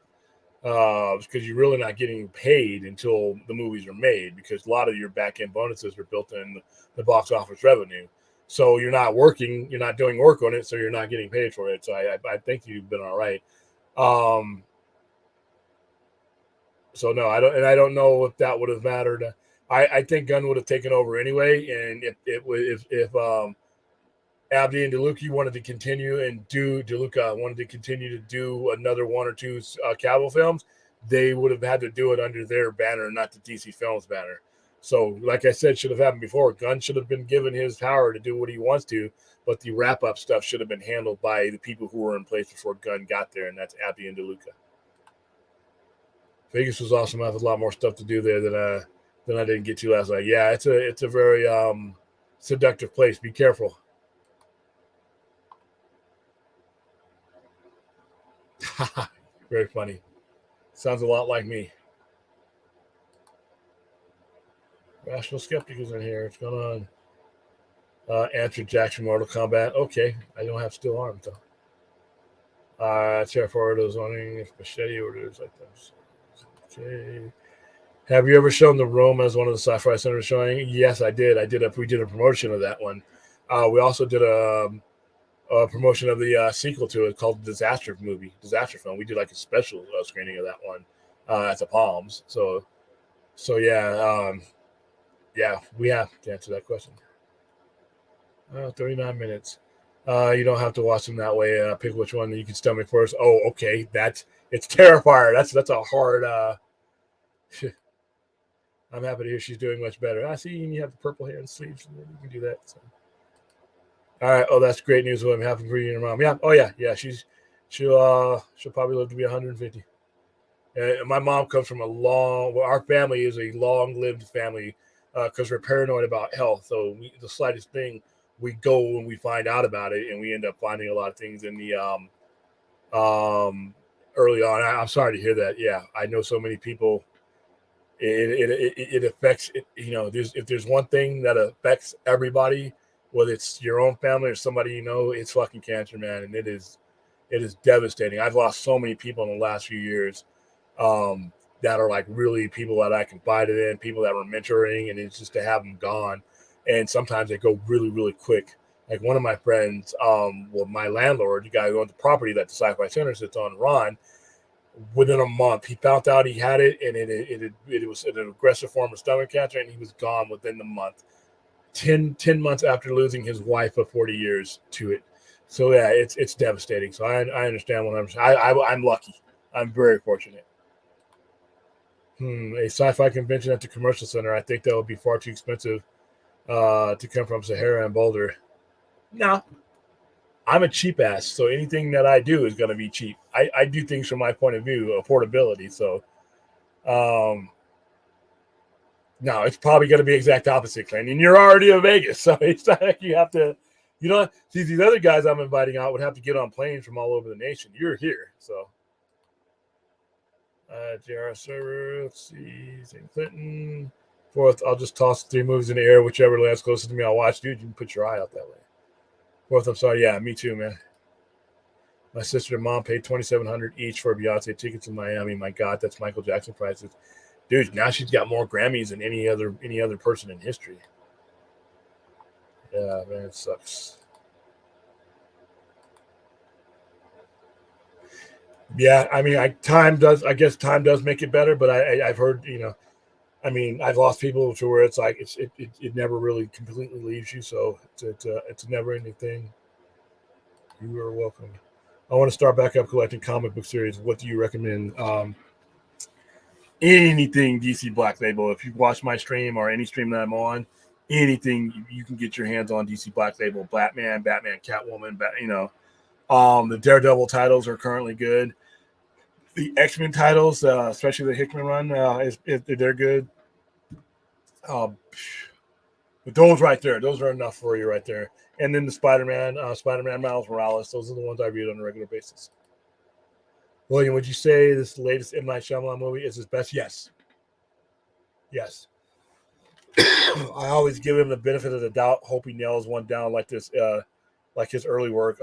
Because you're really not getting paid until the movies are made, because a lot of your back end bonuses are built in the box office revenue. So you're not working, you're not doing work on it, so you're not getting paid for it. So I think you've been all right. So no, I don't know if that would have mattered. I think Gunn would have taken over anyway, and if Abdi and DeLuca wanted to continue to do another 1 or 2 Cavill films, they would have had to do it under their banner, not the DC Films banner. So, like I said, should have happened before. Gunn should have been given his power to do what he wants to, but the wrap up stuff should have been handled by the people who were in place before Gunn got there, and that's Abdi and DeLuca. Vegas was awesome. I have a lot more stuff to do there than I didn't get to last night. Yeah, it's a very seductive place. Be careful. Very funny. Sounds a lot like me. Rational Skeptic is in here. What's going on? Answer Jackson Mortal Kombat. Okay. I don't have steel arms, though. Chair forward is owning if machete orders like this. Okay. Have you ever shown The Room as one of the Sci-Fi Centers showing? Yes, I did. We did a promotion of that one. We also did a promotion of the sequel to it called Disaster Film. We did like a special screening of that one at the Palms. So yeah, we have to answer that question. 39 minutes. You don't have to watch them that way. Pick which one you can stomach first. Oh, okay. It's Terrifier. That's a hard. I'm happy to hear she's doing much better. I see you have the purple hair and sleeves. You can do that. So. All right. Oh, that's great news. I'm happy for you and your mom. Yeah. Oh, yeah. Yeah. She'll probably live to be 150. My mom comes from our family is a long-lived family because we're paranoid about health. So the slightest thing, we go when we find out about it, and we end up finding a lot of things in the early on. I'm sorry to hear that. Yeah, I know so many people. It affects it. If there's one thing that affects everybody, whether it's your own family or somebody it's fucking cancer, man, and it is devastating. I've lost so many people in the last few years that are like really people that I confided in, people that were mentoring, and it's just to have them gone. And sometimes they go really, really quick. Like one of my friends, my landlord, the guy who owned the property that the Sci-Fi Center sits on, Ron, within a month, he found out he had it, and it was an aggressive form of stomach cancer, and he was gone within the month. 10 months after losing his wife of 40 years to it. So yeah, it's devastating. So I understand what I'm lucky. I'm very fortunate. A sci-fi convention at the Commercial Center. I think that would be far too expensive to come from Sahara and Boulder. No, I'm a cheap ass, so anything that I do is going to be cheap. I do things from my point of view, affordability. So, no, it's probably going to be exact opposite, Clint. And you're already in Vegas, so it's not like you have to. See, these other guys I'm inviting out would have to get on planes from all over the nation. You're here, so. JR server, let's see, St. Clinton. Fourth, I'll just toss 3 movies in the air, whichever lands closest to me, I'll watch. Dude, you can put your eye out that way. Fourth, I'm sorry. Yeah, me too, man. My sister and mom paid $2,700 each for Beyonce tickets in Miami. My God, that's Michael Jackson prices. Dude, now she's got more Grammys than any other person in history. Yeah, man, it sucks. Yeah, I mean, time does. I guess time does make it better, but I've heard, I mean, I've lost people to where it's like it never really completely leaves you. So it's a never ending thing. You are welcome. I want to start back up collecting comic book series. What do you recommend? Anything DC Black Label. If you watch my stream or any stream that I'm on, anything you can get your hands on DC Black Label, Batman, Catwoman, the Daredevil titles are currently good. The X-Men titles, especially the Hickman run, they're good. But those right there, those are enough for you right there. And then the Spider-Man Miles Morales, those are the ones I read on a regular basis. William, would you say this latest M. Night Shyamalan movie is his best? Yes. Yes. I always give him the benefit of the doubt, hope he nails one down like this, like his early work.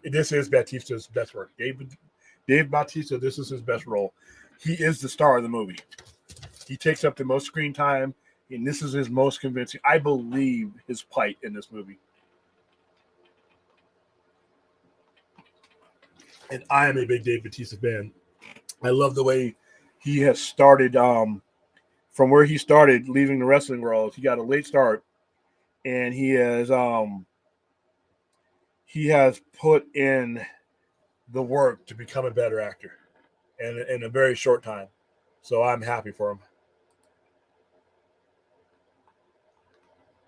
This is Batista's best work. Dave Bautista, this is his best role. He is the star of the movie. He takes up the most screen time, and this is his most convincing. I believe his plight in this movie. And I am a big Dave Bautista fan. I love the way he has started from where he started leaving the wrestling world. He got a late start, and he has put in the work to become a better actor in a very short time. So I'm happy for him.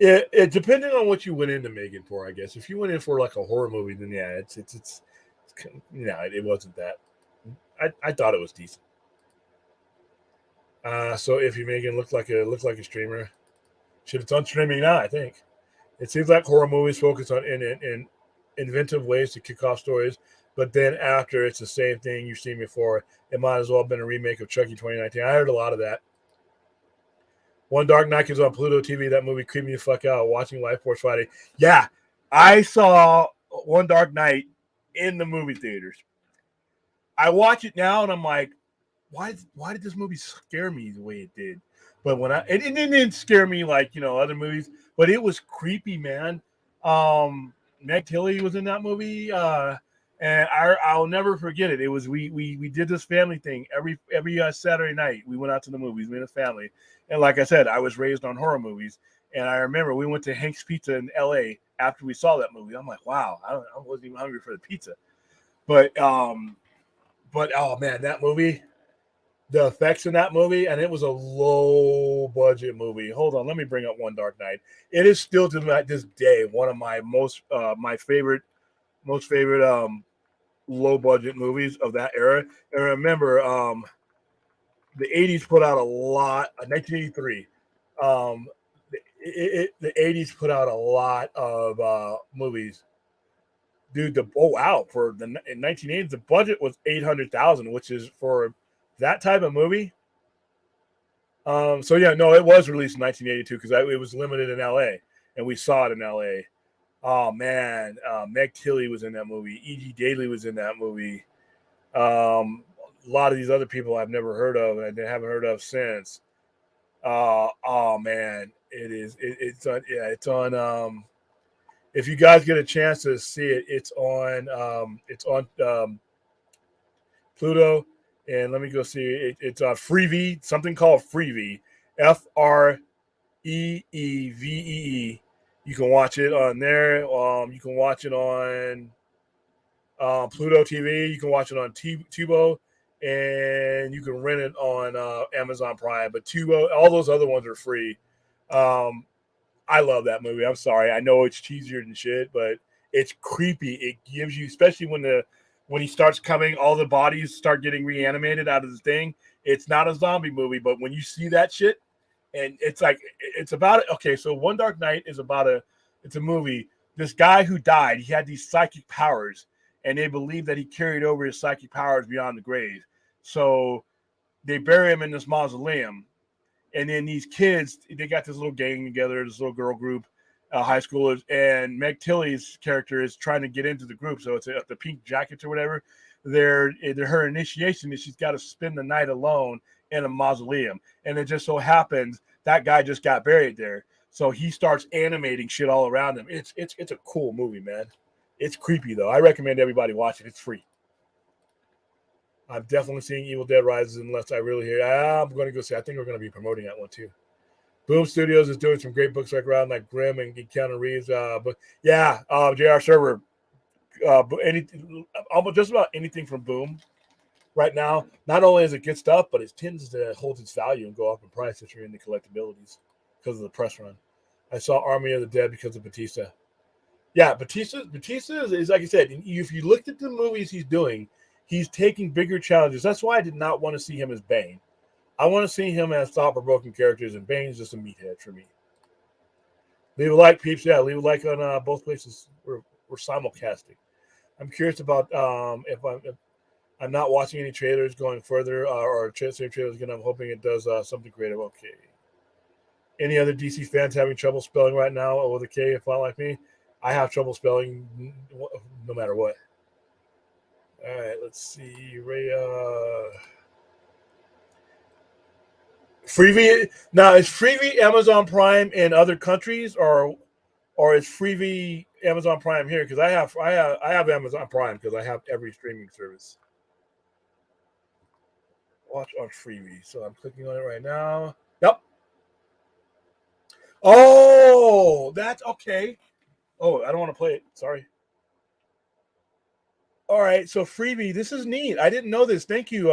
It depending on what you went into Megan for, I guess. If you went in for like a horror movie, then yeah, it's it wasn't that. I thought it was decent. So if you Megan looked like a streamer, it's on streaming now. I think it seems like horror movies focus on in inventive ways to kick off stories, but then after it's the same thing you've seen before. It might as well have been a remake of Chucky 2019. I heard a lot of that. One Dark Night is on Pluto TV. That movie creeped me the fuck out watching Life Force Friday. Yeah, I saw One Dark Night in the movie theaters. I watch it now and I'm like, why did this movie scare me the way it did? But when it didn't scare me like other movies, but it was creepy, man. Meg Tilly was in that movie, and I'll never forget it. It was we did this family thing every Saturday night. We went out to the movies, me and the family, and like I said, I was raised on horror movies, and I remember we went to Hank's Pizza in L.A. after we saw that movie. I'm like, wow, I wasn't even hungry for the pizza, but oh man, that movie. The effects in that movie, and it was a low budget movie. Hold on, let me bring up One Dark Night. It is still to this day one of my my favorite low budget movies of that era. And remember, the 80s put out a lot. 1983, the 80s put out a lot of movies. Dude, for in 1980s, the budget was $800,000, which is for that type of movie. So yeah, no, it was released in 1982 because it was limited in LA, and we saw it in LA. Oh man, Meg Tilly was in that movie. E.G. Daily was in that movie. A lot of these other people I've never heard of and I haven't heard of since. Oh man, it's on. If you guys get a chance to see it, it's on Pluto. And let me go see it. It's on Freevee, something called Freevee, Freeevee. You can watch it on there. You can watch it on Pluto TV. You can watch it on Tubo, and you can rent it on Amazon Prime. But Tubo, all those other ones are free. I love that movie. I'm sorry. I know it's cheesier than shit, but it's creepy. It gives you, especially when he starts coming, all the bodies start getting reanimated out of the thing. It's not a zombie movie, but when you see that shit, and it's like, it's about it. Okay, so One Dark Night is it's a movie. This guy who died, he had these psychic powers, and they believe that he carried over his psychic powers beyond the grave. So they bury him in this mausoleum. And then these kids, they got this little gang together, this little girl group, high schoolers, and Meg Tilly's character is trying to get into the group. So it's the Pink Jackets or whatever. Her initiation is she's got to spend the night alone and a mausoleum. And it just so happens that guy just got buried there. So he starts animating shit all around him. It's a cool movie, man. It's creepy though. I recommend everybody watch it. It's free. I'm definitely seeing Evil Dead Rises unless I really hear. I'm going to go see. I think we're going to be promoting that one too. Boom Studios is doing some great books around like Grimm and Keanu Reeves. But yeah, J.R. Server. Anything, almost just about anything from Boom right now. Not only is it good stuff, but it tends to hold its value and go up in price if you're in the collectabilities because of the press run. I saw Army of the Dead because of Batista. Yeah, Batista is like I said. If you looked at the movies he's doing, he's taking bigger challenges. That's why I did not want to see him as Bane. I want to see him as thought-provoking characters, and Bane's just a meathead for me. Leave a like, peeps. Yeah, leave a like on both places. We're simulcasting. I'm curious about if I'm not watching any trailers going further or same trailers again. I'm hoping it does something creative. Okay. Any other DC fans having trouble spelling right now with a K? If not like me, I have trouble spelling no matter what. All right, let's see. Freevee now is Freevee Amazon Prime in other countries or is Freevee Amazon Prime here? Because I have Amazon Prime because I have every streaming service. Watch on Freevee. So I'm clicking on it right now. Yep. Oh, that's okay. Oh, I don't want to play it. Sorry. All right, so Freevee, this is neat. I didn't know this. Thank you.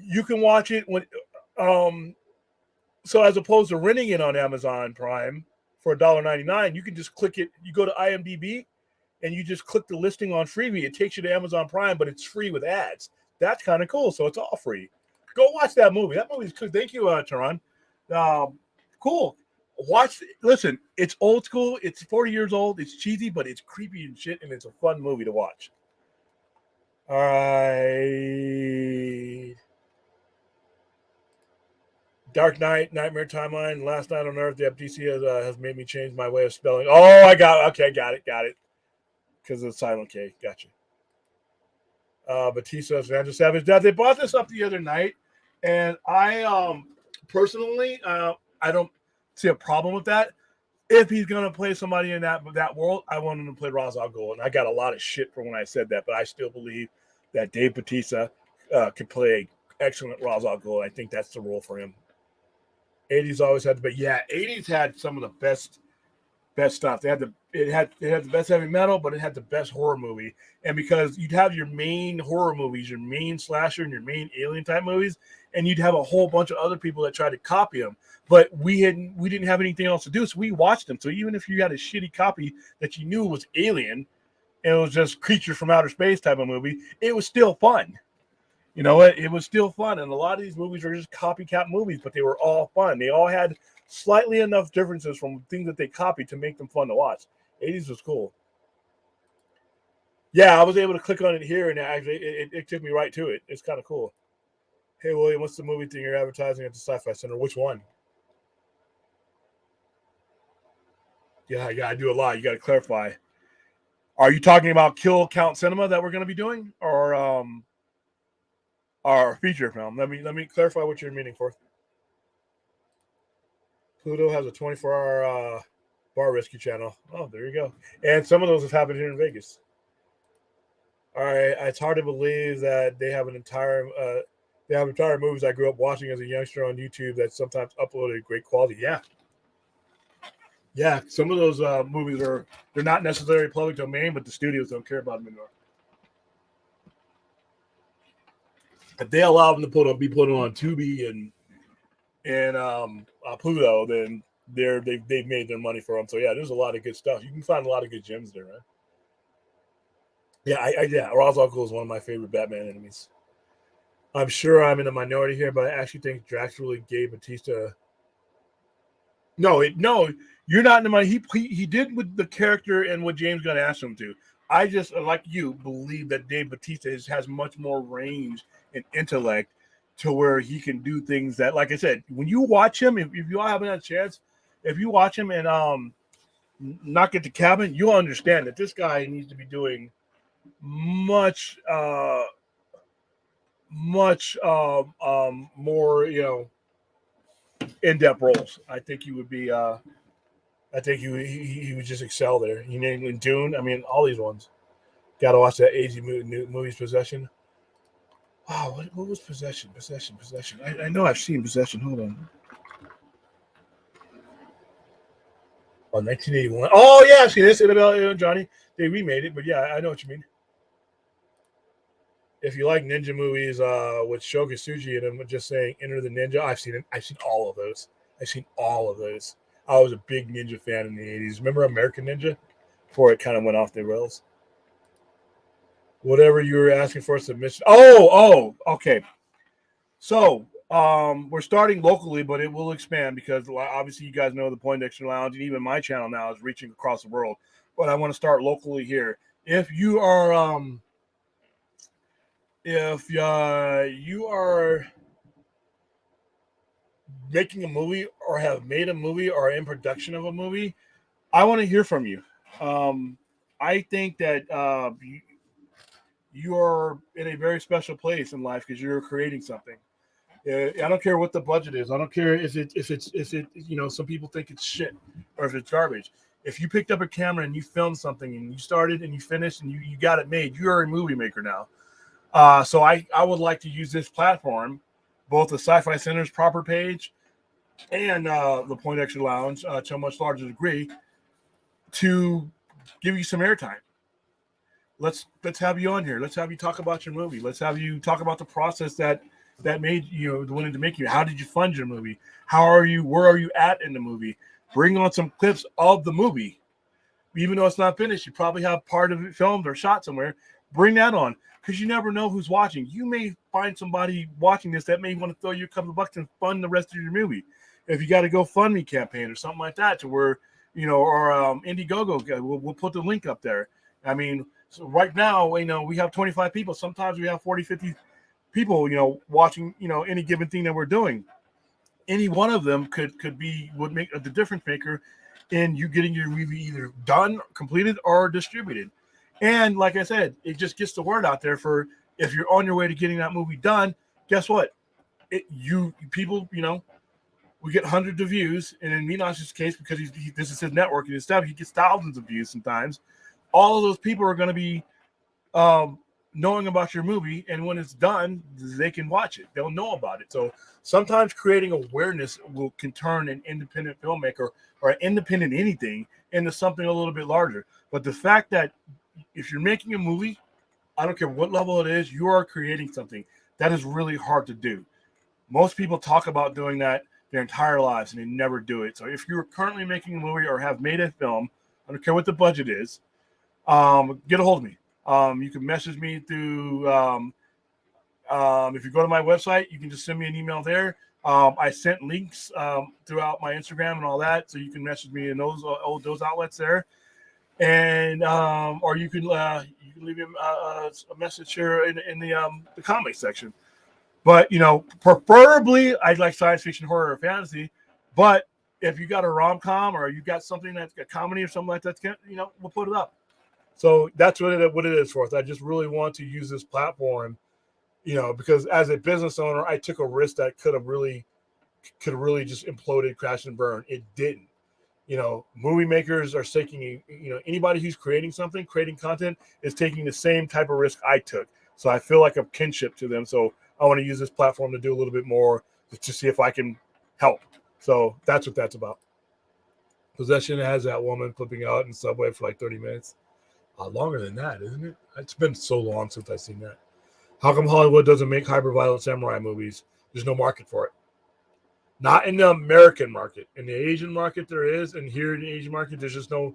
You can watch it when so as opposed to renting it on Amazon Prime for $1.99, you can just click it. You go to IMDb and you just click the listing on Freevee. It takes you to Amazon Prime, but it's free with ads. That's kind of cool. So it's all free. Go watch that movie. That movie's cool. Thank you, Tehran. Cool. Listen, it's old school. It's 40 years old. It's cheesy, but it's creepy and shit, and it's a fun movie to watch. All right. Dark Knight, Nightmare Timeline, Last Night on Earth. The FTC has made me change my way of spelling. Oh, I got it. Okay, got it. Because of the silent K. Gotcha. Batista, Vandal Savage. Now, they brought this up the other night, and I personally, I don't see a problem with that. If he's going to play somebody in that world, I want him to play Ra's al Ghul. And I got a lot of shit for when I said that, but I still believe that Dave Bautista could play excellent Ra's al Ghul. I think that's the role for him. 80s always had but yeah, 80s had some of the best stuff. It had the best heavy metal, but it had the best horror movie. And because you'd have your main horror movies, your main slasher, and your main alien type movies, and you'd have a whole bunch of other people that tried to copy them. But we didn't have anything else to do, so we watched them. So even if you had a shitty copy that you knew was Alien, and it was just Creature from Outer Space type of movie, it was still fun. You know what? It was still fun. And a lot of these movies are just copycat movies, but they were all fun. They all had slightly enough differences from things that they copied to make them fun to watch. 80s was cool. Yeah, I was able to click on it here, and it took me right to it. It's kind of cool. Hey, William, what's the movie thing you're advertising at the Sci-Fi Center? Which one? Yeah, I do a lot. You got to clarify. Are you talking about Kill Count Cinema that we're going to be doing, or our feature film? Let me clarify what you're meaning for. Pluto has a 24-hour bar rescue channel. Oh, there you go. And some of those have happened here in Vegas. All right, it's hard to believe that they have entire movies I grew up watching as a youngster on YouTube that sometimes uploaded great quality. Yeah. Some of those movies they're not necessarily public domain, but the studios don't care about them anymore. If they allow them to be put on Tubi and Pluto, then they've made their money for them. So yeah, there's a lot of good stuff. You can find a lot of good gems there, right? Yeah, Ra's al Ghul is one of my favorite Batman enemies. I'm sure I'm in a minority here, but I actually think Drax really gave Batista. No, you're not in the minority. He did with the character and what James Gunn asked him to. I just, like you, believe that Dave Bautista has much more range and intellect to where he can do things that, like I said, when you watch him, if you all haven't had a chance, if you watch him and Knock at the Cabin, you'll understand that this guy needs to be doing much much more, in-depth roles. I think he would be. I think he would just excel there. You named in Dune. I mean, all these ones. Got to watch that AZ movie's Possession. Wow, what was Possession? Possession. I know I've seen Possession. Hold on. Oh, 1981. Oh yeah, I've seen this. Annabelle Johnny. They remade it, but yeah, I know what you mean. If you like ninja movies with Sho Kosugi and I'm just saying Enter the Ninja, I've seen it. I've seen all of those. I've seen all of those. I was a big ninja fan in the 80s. Remember American Ninja? Before it kind of went off the rails. Whatever you were asking for submission. Okay. So we're starting locally, but it will expand because obviously you guys know the Poindexter Lounge and even my channel now is reaching across the world. But I want to start locally here. If you are you are making a movie or have made a movie or in production of a movie, I want to hear from you. I think that you are in a very special place in life because you're creating something. I don't care what the budget is. I don't care if it some people think it's shit or if it's garbage. If you picked up a camera and you filmed something and you started and you finished and you got it made, you are a movie maker now. So I would like to use this platform, both the Sci-Fi Center's proper page and the Poindexter Lounge to a much larger degree, to give you some airtime. Let's have you on here. Let's have you talk about your movie. Let's have you talk about the process that made you wanted to make you. How did you fund your movie? Where are you at in the movie? Bring on some clips of the movie. Even though it's not finished, you probably have part of it filmed or shot somewhere. Bring that on because you never know who's watching. You may find somebody watching this that may want to throw you a couple of bucks and fund the rest of your movie. If you got a GoFundMe campaign or something like that, to where or Indiegogo, we'll put the link up there. I mean, so right now, we have 25 people. Sometimes we have 40, 50 people, watching, any given thing that we're doing. Any one of them would make the difference maker in you getting your movie either done, completed, or distributed. And like I said, it just gets the word out there for if you're on your way to getting that movie done, guess what? People, we get hundreds of views. And in Minos's case, because this is his network and his stuff, he gets thousands of views sometimes. All of those people are going to be knowing about your movie, and when it's done, they can watch it. They'll know about it. So sometimes creating awareness can turn an independent filmmaker or an independent anything into something a little bit larger. But the fact that if you're making a movie, I don't care what level it is, you are creating something. That is really hard to do. Most people talk about doing that their entire lives, and they never do it. So if you're currently making a movie or have made a film, I don't care what the budget is, get a hold of me. You can message me through, if you go to my website, you can just send me an email there. I sent links throughout my Instagram and all that, so you can message me in those outlets there. And or you can leave me a message here in the comment section. But preferably I'd like science fiction, horror, or fantasy. But if you got a rom-com or you got something that's a comedy or something like that, we'll put it up. So that's what it is for us. I just really want to use this platform, because as a business owner, I took a risk that could have really just imploded, crashed and burned. It didn't. Movie makers are taking, anybody who's creating content is taking the same type of risk I took. So I feel like a kinship to them. So I want to use this platform to do a little bit more to see if I can help. So that's what that's about. Possession has that woman flipping out in Subway for like 30 minutes. Longer than that, isn't it? It's been so long since I've seen that. How come Hollywood doesn't make hyper-violent samurai movies? There's no market for it. Not in the American market. In the Asian market, there is, and here in the Asian market, there's just no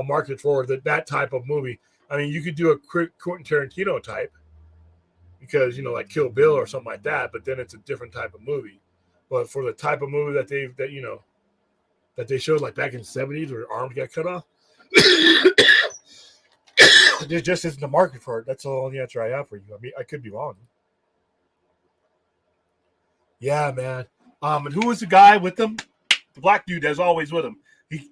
market for that type of movie. I mean, you could do a Quentin Tarantino type, because like Kill Bill or something like that, but then it's a different type of movie. But for the type of movie that they showed like back in the 70s where arms got cut off. There just isn't a market for it. That's the only answer I have for you. I mean, I could be wrong. Yeah, man. And who was the guy with them? The black dude that's always with him.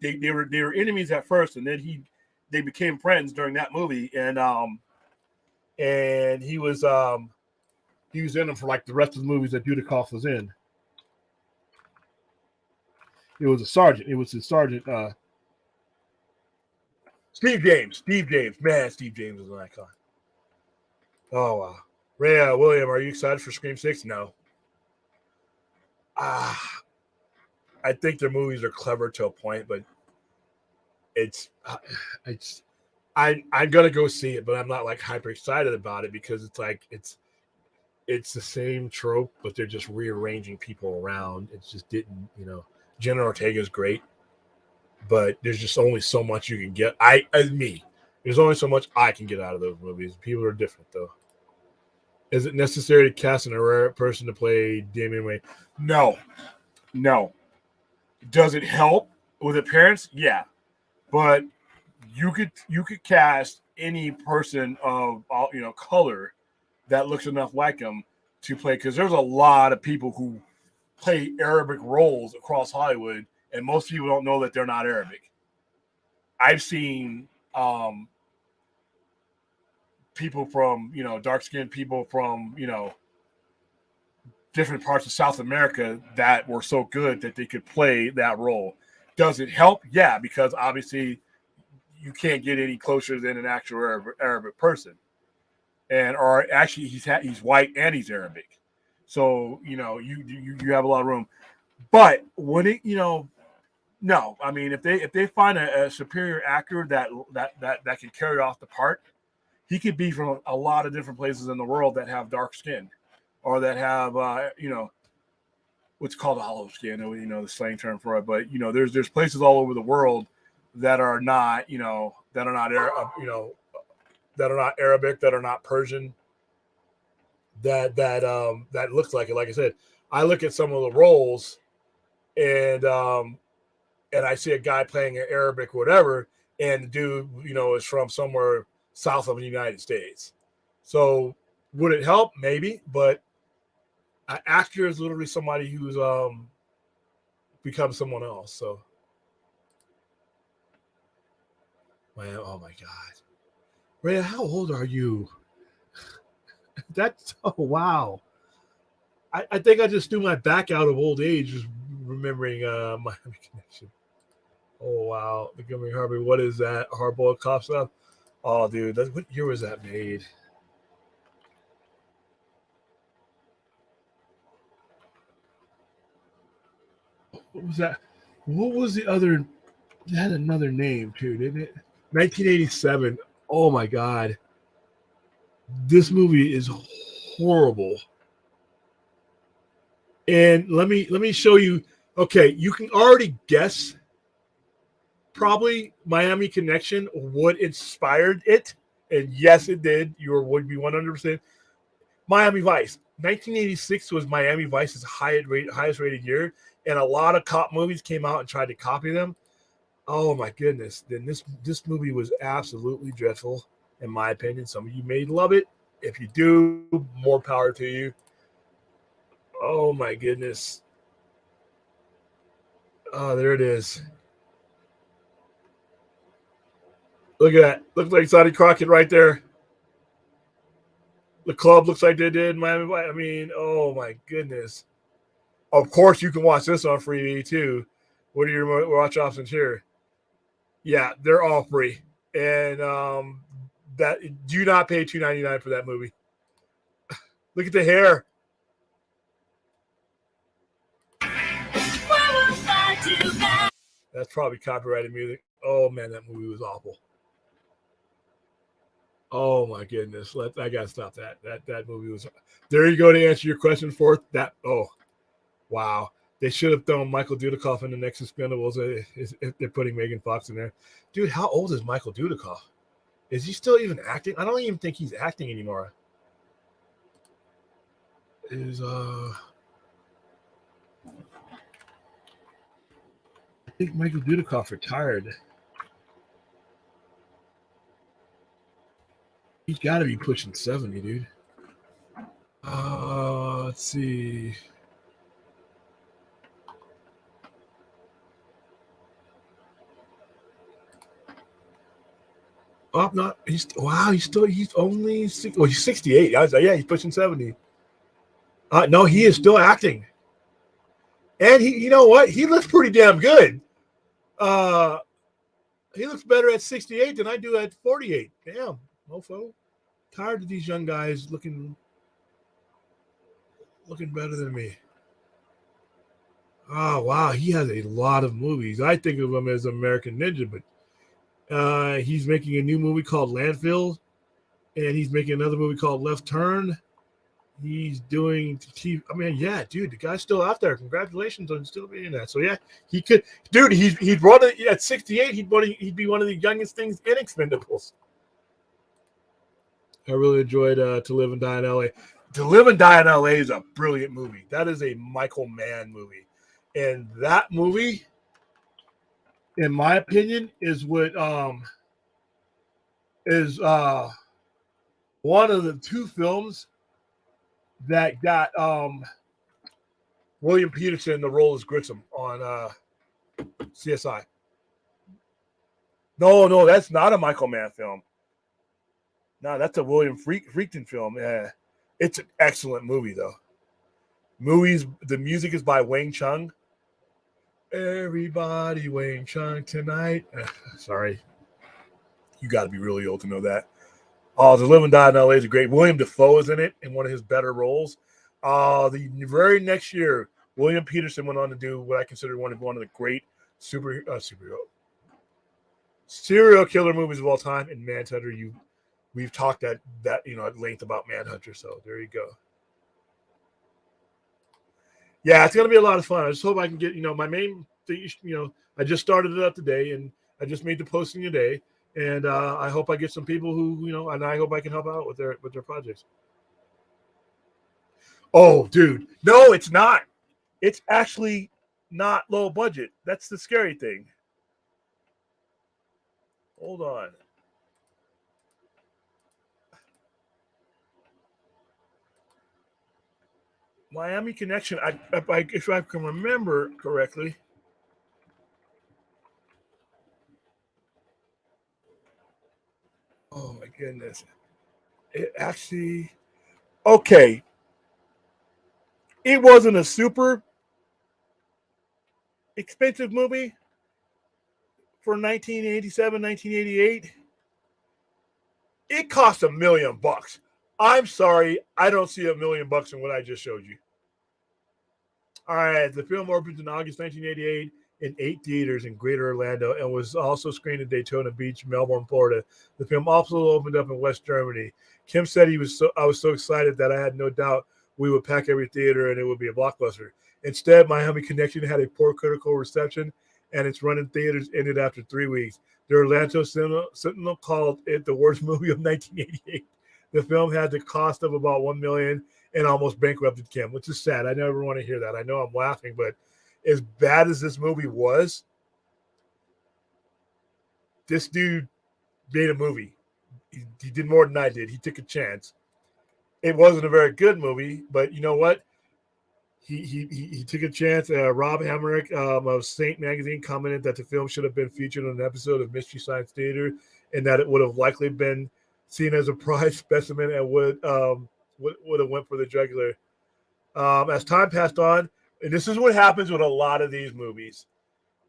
They were enemies at first, and then they became friends during that movie. And he was He was in them for like the rest of the movies that Dudikoff was in. It was a sergeant. It was his sergeant. Steve James. Steve James. Man, Steve James is an icon. Oh, wow. Ray, William, are you excited for Scream 6? No. I think their movies are clever to a point, but I'm gonna go see it, but I'm not like hyper excited about it because it's like it's the same trope, but they're just rearranging people around. It just didn't, Jenna Ortega is great, but there's just only so much you can get. There's only so much I can get out of those movies. People are different, though. Is it necessary to cast a rare person to play Damian Wayne? No. Does it help with appearance? Yeah, but you could cast any person of color that looks enough like him to play, because there's a lot of people who play Arabic roles across Hollywood, and most people don't know that they're not Arabic. I've seen people from dark-skinned people from different parts of South America that were so good that they could play that role. Does it help? Yeah, because obviously you can't get any closer than an actual Arabic person, or actually he's white and he's Arabic, so you have a lot of room. But when it no, I mean if they find a superior actor that can carry off the part, he could be from a lot of different places in the world that have dark skin, or that have what's called olive skin, the slang term for it. But there's places all over the world that are not that are not Arabic, that are not Persian, that looks like it. Like I said, I look at some of the roles, and I see a guy playing an Arabic whatever, and the dude is from somewhere south of the United States. So would it help? Maybe, but an actor is literally somebody who's become someone else. So, man, oh my God, Ray, how old are you? That's wow. I think I just threw my back out of old age just remembering Miami Connection. Oh wow, the Montgomery Harvey. What is that? Hardboiled cop stuff. Oh, dude, what year was that made? What was that? What was the other? It had another name too, didn't it? 1987. Oh my God, this movie is horrible. And let me show you. Okay, you can already guess. Probably Miami Connection what inspired it, and yes, it did. You would be 100%. Miami Vice. 1986 was Miami Vice's highest rated year, and a lot of cop movies came out and tried to copy them. Oh my goodness! Then this movie was absolutely dreadful, in my opinion. Some of you may love it. If you do, more power to you. Oh my goodness! Oh, there it is. Look at that. Looks like Sonny Crockett right there. The club looks like they did in Miami. I mean, oh my goodness. Of course, you can watch this on free too. What are your watch options here? Yeah, they're all free. And that do not pay $2.99 for that movie. Look at the hair. That's probably copyrighted music. Oh man, that movie was awful. Oh my goodness! I gotta stop that. That movie was. There you go to answer your question for that. Oh, wow! They should have thrown Michael Dudikoff in the next Expendables if they're putting Megan Fox in there. Dude, how old is Michael Dudikoff? Is he still even acting? I don't even think he's acting anymore. I think Michael Dudikoff retired. He's got to be pushing 70, dude. Let's see. Oh, not he's only 6. Well, he's 68. I was like, yeah, he's pushing 70. No, he is still acting. And you know what? He looks pretty damn good. He looks better at 68 than I do at 48. Damn, mofo. Tired of these young guys looking better than me. Oh wow, he has a lot of movies. I think of him as American Ninja, but he's making a new movie called Landfill, and he's making another movie called Left Turn. He's doing TV. I mean, yeah, dude, the guy's still out there. Congratulations on still being that. So yeah, he could, dude. He'd run it at 68. He'd be one of the youngest things in Expendables. I really enjoyed To Live and Die in L.A. To Live and Die in L.A. is a brilliant movie. That is a Michael Mann movie, and that movie, in my opinion, is what is one of the two films that got William Peterson the role as Grissom on CSI. No, that's not a Michael Mann film. No, that's a William Friedkin film. Yeah, it's an excellent movie though. The music is by Wang Chung. Everybody Wang Chung tonight. Sorry, you got to be really old to know that. To Live and Die in L.A. is great. William Dafoe is in it in one of his better roles. The very next year, William Peterson went on to do what I consider one of the great serial killer movies of all time, in Manhunter. We've talked at length about Manhunter, so there you go. Yeah, it's gonna be a lot of fun. I just hope I can get my main thing. I just started it up today, and I just made the posting today, and I hope I get some people who and I hope I can help out with their projects. Oh, dude, no, it's not. It's actually not low budget. That's the scary thing. Hold on. Miami Connection. If I can remember correctly. Oh my goodness. It actually. Okay. It wasn't a super expensive movie for 1987, 1988. It cost $1 million. I'm sorry, I don't see $1 million in what I just showed you. All right, the film opened in August 1988 in 8 theaters in Greater Orlando and was also screened in Daytona Beach, Melbourne, Florida. The film also opened up in West Germany. Kim said I was so excited that I had no doubt we would pack every theater and it would be a blockbuster. Instead, Miami Connection had a poor critical reception, and its run in theaters ended after 3 weeks. The Orlando Sentinel called it the worst movie of 1988. The film had the cost of about $1 million and almost bankrupted Kim, which is sad. I never want to hear that. I know I'm laughing, but as bad as this movie was, this dude made a movie. He did more than I did. He took a chance. It wasn't a very good movie, but you know what? He took a chance. Rob Hammerich of Saint Magazine commented that the film should have been featured on an episode of Mystery Science Theater, and that it would have likely been seen as a prize specimen and would have went for the jugular. As time passed on, and this is what happens with a lot of these movies.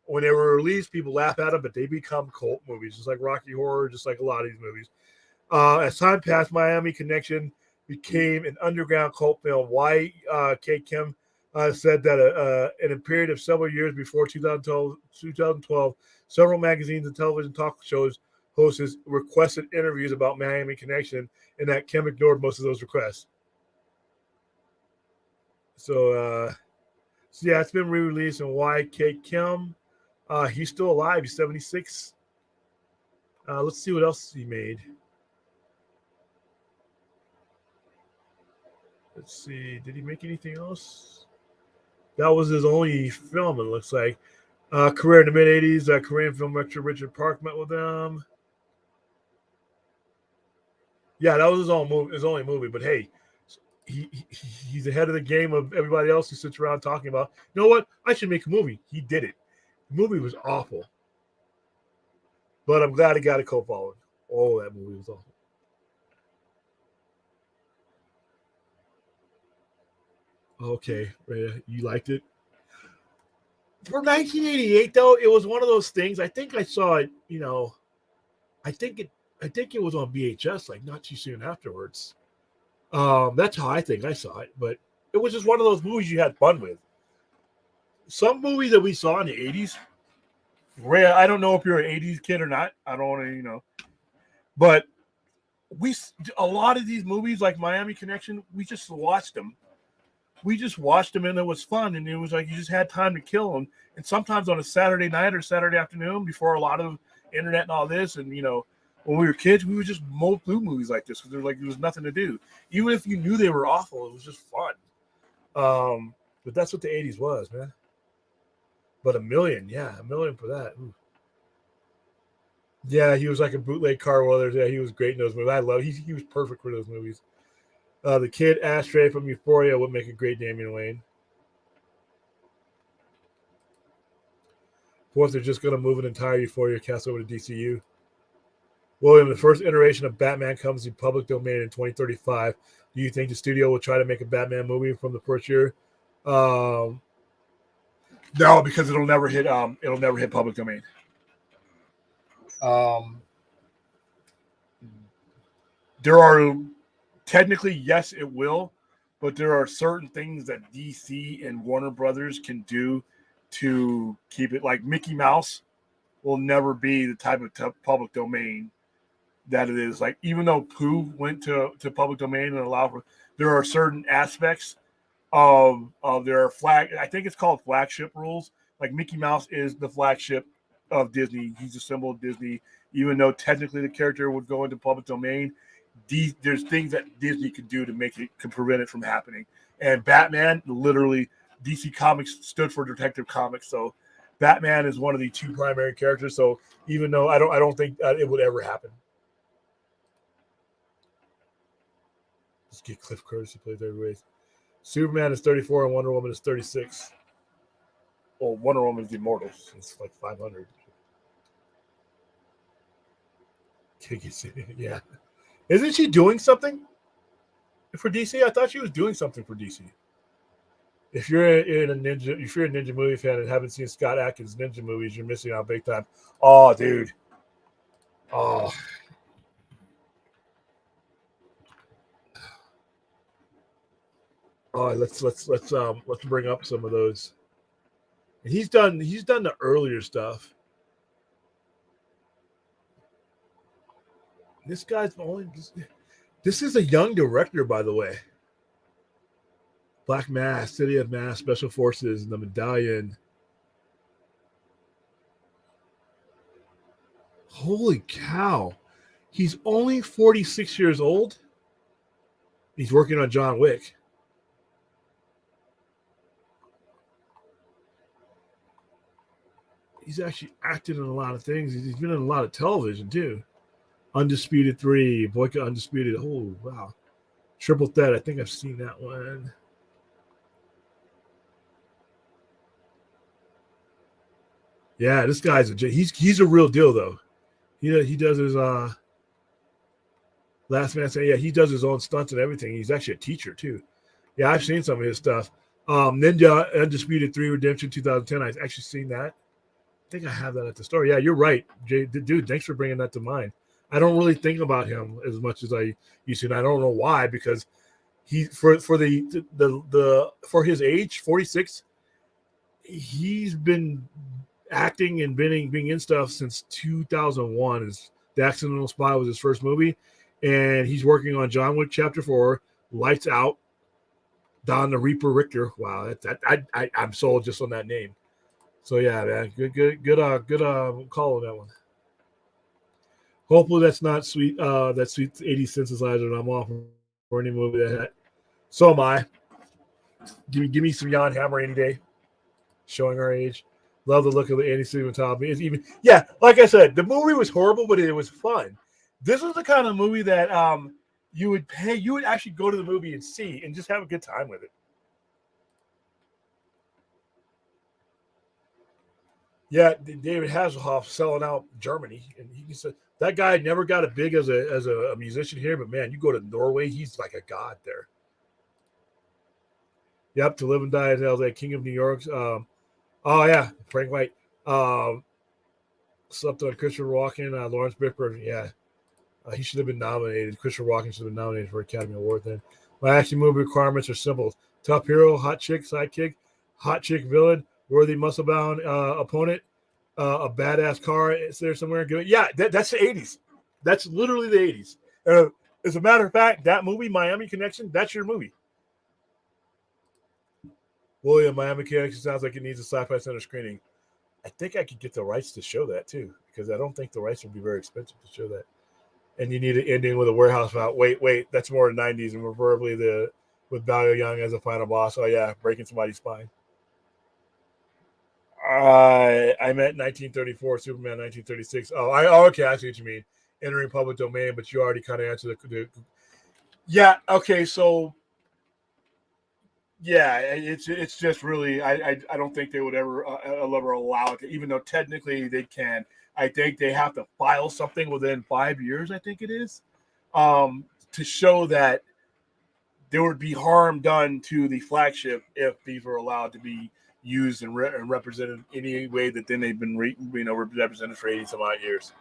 When they were released, people laugh at them, but they become cult movies, just like Rocky Horror, just like a lot of these movies. As time passed, Miami Connection became an underground cult film. Y.K. Kim said that in a period of several years before 2012, several magazines and television talk shows hosts requested interviews about Miami Connection, and that Kim ignored most of those requests. So yeah, it's been re-released. And Y.K. Kim, he's still alive. He's 76. Let's see what else he made. Let's see. Did he make anything else? That was his only film, it looks like. Career in the mid-'80s, Korean film director Richard Park met with them. Yeah, that was his only movie. But hey, he's ahead of the game of everybody else who sits around talking about, you know what? I should make a movie. He did it. The movie was awful. But I'm glad he got a cult following. Oh, that movie was awful. Okay, yeah, you liked it. For 1988, though, it was one of those things. I think I saw it. I think it was on VHS, like not too soon afterwards. That's how I think I saw it. But it was just one of those movies you had fun with. Some movies that we saw in the 80s, Ray, I don't know if you're an 80s kid or not. I don't want to, but a lot of these movies like Miami Connection, we just watched them. We just watched them and it was fun. And it was like you just had time to kill them. And sometimes on a Saturday night or Saturday afternoon before a lot of internet and all this. And, when we were kids, we would just mow through movies like this because there was nothing to do. Even if you knew they were awful, it was just fun. But that's what the 80s was, man. But $1 million, yeah, $1 million for that. Ooh. Yeah, he was like a bootleg Carl Weathers. Yeah, he was great in those movies. I love. He was perfect for those movies. The kid Ashtray from Euphoria would make a great Damian Wayne. Fourth, they're just going to move an entire Euphoria cast over to DCU. William, the first iteration of Batman comes in public domain in 2035. Do you think the studio will try to make a Batman movie from the first year? No, because it'll never hit. It'll never hit public domain. There are technically, yes, it will, but there are certain things that DC and Warner Brothers can do to keep it. Like Mickey Mouse will never be the type of public domain that it is. Like, even though Pooh went to public domain and allowed for, there are certain aspects of their flag. I think it's called flagship rules. Like Mickey Mouse is the flagship of Disney. He's a symbol of Disney. Even though technically the character would go into public domain, there's things that Disney could do to prevent it from happening. And Batman, literally, DC Comics stood for Detective Comics. So Batman is one of the two primary characters. So even though I don't think it would ever happen. Let's get Cliff Curtis to play third base. Superman is 34 and Wonder Woman is 36. Well, Wonder Woman is immortal. It's like 500. Yeah. Isn't she doing something for DC? I thought she was doing something for DC. If you're a Ninja movie fan and haven't seen Scott Adkins' Ninja movies, you're missing out big time. Oh, dude. Oh. Oh, let's bring up some of those. He's done the earlier stuff. This is a young director, by the way. Black Mass, City of Mass, Special Forces, The Medallion. Holy cow. He's only 46 years old. He's working on John Wick. He's actually acted in a lot of things. He's been in a lot of television, too. Undisputed 3, Boyka Undisputed. Oh, wow. Triple Threat. I think I've seen that one. Yeah, this guy's he's a real deal, though. He does his Last Man Standing. Yeah, he does his own stunts and everything. He's actually a teacher, too. Yeah, I've seen some of his stuff. Ninja Undisputed 3 Redemption 2010. I've actually seen that. I think I have that at the store. Yeah, you're right, Jay. Dude, thanks for bringing that to mind. I don't really think about him as much as I used to, and I don't know why, because he for his age, 46, he's been acting and being in stuff since 2001. The Accidental Spy was his first movie, and he's working on John Wick Chapter 4, Lights Out, Don the Reaper Richter. Wow, I'm sold just on that name. So yeah, man, good call on that one. Hopefully that's not sweet. That sweet 80 synthesizer. I'm off for any movie that. So am I. Give me some Jan Hammer any day. Showing our age. Love the look of the Andy Cinematography. Like I said, the movie was horrible, but it was fun. This was the kind of movie that you would actually go to the movie and see and just have a good time with it. Yeah, David Hasselhoff selling out Germany, and he said that guy never got it big as a musician here, but man, you go to Norway, he's like a god there. Yep, To Live and Die in L.A., King of New York. Oh yeah, Frank White. Slept on Christopher Walken, Lawrence Fishburne. Yeah, he should have been nominated. Christopher Walken should have been nominated for Academy Award then. My action movie requirements are simple: tough hero, hot chick, sidekick, hot chick villain, worthy muscle-bound opponent, a badass car is there somewhere. Yeah, that's the 80s. That's literally the 80s. As a matter of fact, that movie, Miami Connection, that's your movie. William, Miami Connection sounds like it needs a Sci-Fi Center screening. I think I could get the rights to show that too, because I don't think the rights would be very expensive to show that. And you need an ending with a warehouse out. Wait, that's more 90s, and preferably with Bao Young as a final boss. Oh yeah, breaking somebody's spine. I meant 1934, Superman 1936. Okay, I see what you mean. Entering public domain, but you already kind of answered the yeah. Okay, so yeah, it's just really I don't think they would ever allow it, even though technically they can. I think they have to file something within 5 years. I think it is to show that there would be harm done to the flagship if these were allowed to be used and represented in any way that then they've been represented for 80 some odd years.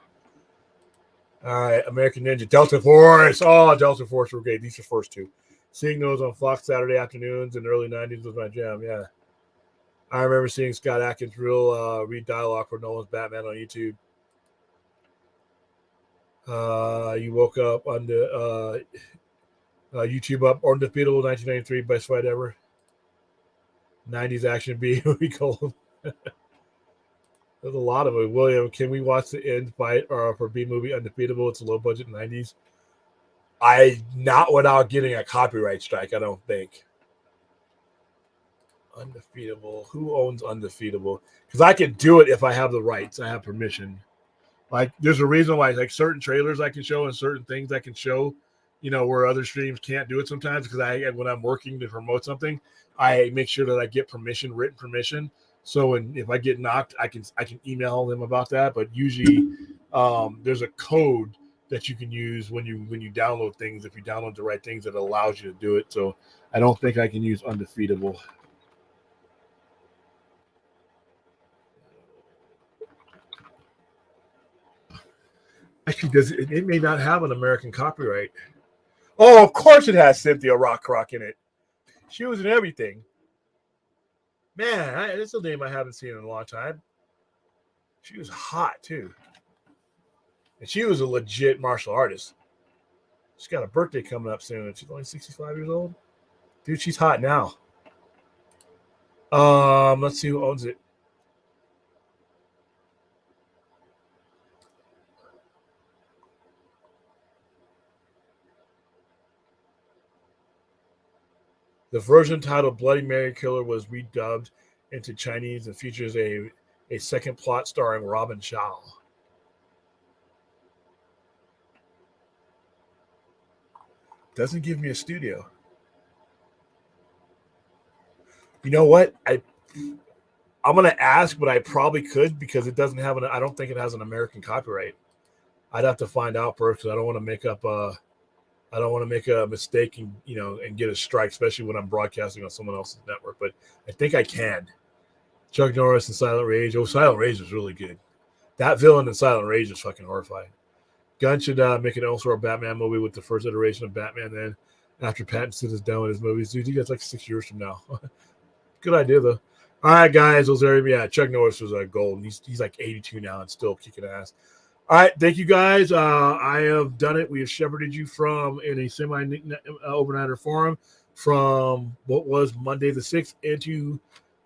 All right, American Ninja, Delta Force. Oh, Delta Force were great. These are first two. Seeing those on Fox Saturday afternoons in the early 90s was my jam. Yeah. I remember seeing Scott Adkins read dialogue for Nolan's Batman on YouTube. You woke up on the YouTube up Undefeatable 1993, best fight ever. 90s action B movie cold. There's a lot of it. William, can we watch the end fight for B movie Undefeatable? It's a low budget 90s. Not without getting a copyright strike, I don't think. Undefeatable. Who owns Undefeatable? Because I can do it if I have the rights. I have permission. Like, there's a reason why, like, certain trailers I can show and certain things I can show, where other streams can't do it sometimes. Because when I'm working to promote something, I make sure that I get permission, written permission. So if I get knocked, I can email them about that. But usually, there's a code that you can use when you download things. If you download the right things, that allows you to do it. So I don't think I can use Undefeatable. Actually, it may not have an American copyright. Oh, of course it has Cynthia Rothrock in it. She was in everything. Man, that's a name I haven't seen in a long time. She was hot, too. And she was a legit martial artist. She's got a birthday coming up soon. She's only 65 years old. Dude, she's hot now. Let's see who owns it. The version titled Bloody Mary Killer was redubbed into Chinese and features a second plot starring Robin Shaw. Doesn't give me a studio. You know what? I'm going to ask, but I probably could because it doesn't have I don't think it has an American copyright. I'd have to find out first because I don't want to make up I don't want to make a mistake and get a strike, especially when I'm broadcasting on someone else's network. But I think I can. Chuck Norris and Silent Rage. Oh, Silent Rage was really good. That villain in Silent Rage is fucking horrifying. Gunn should make an Elseworld Batman movie with the first iteration of Batman then after Pattinson is done with his movies. Dude, he gets like 6 years from now. Good idea, though. All right, guys. Chuck Norris was gold. He's like 82 now and still kicking ass. All right, thank you guys. I have done it. We have shepherded you in a semi-overnighter forum from what was Monday the 6th into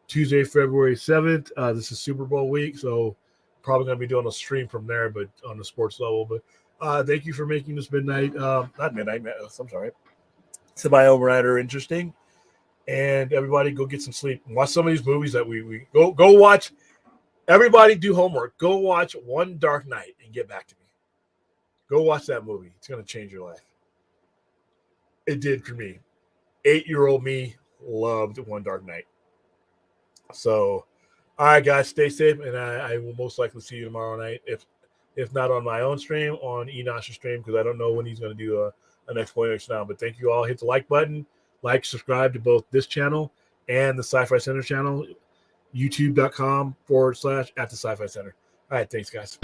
Tuesday, February 7th. This is Super Bowl week, so probably going to be doing a stream from there, but on the sports level. But thank you for making this not midnight, I'm sorry, semi-overnighter interesting. And everybody go get some sleep and watch some of these movies that we go watch. Everybody do homework. Go watch One Dark Night and get back to me. Go watch that movie. It's going to change your life. It did for me. 8-year-old me loved One Dark Night. So, all right, guys, stay safe, and I will most likely see you tomorrow night. If not on my own stream, on Enosh's stream, because I don't know when he's going to do an explanation now. But thank you all. Hit the like button. Subscribe to both this channel and the Sci-Fi Center channel, youtube.com/@the Sci-Fi Center. All right, thanks, guys.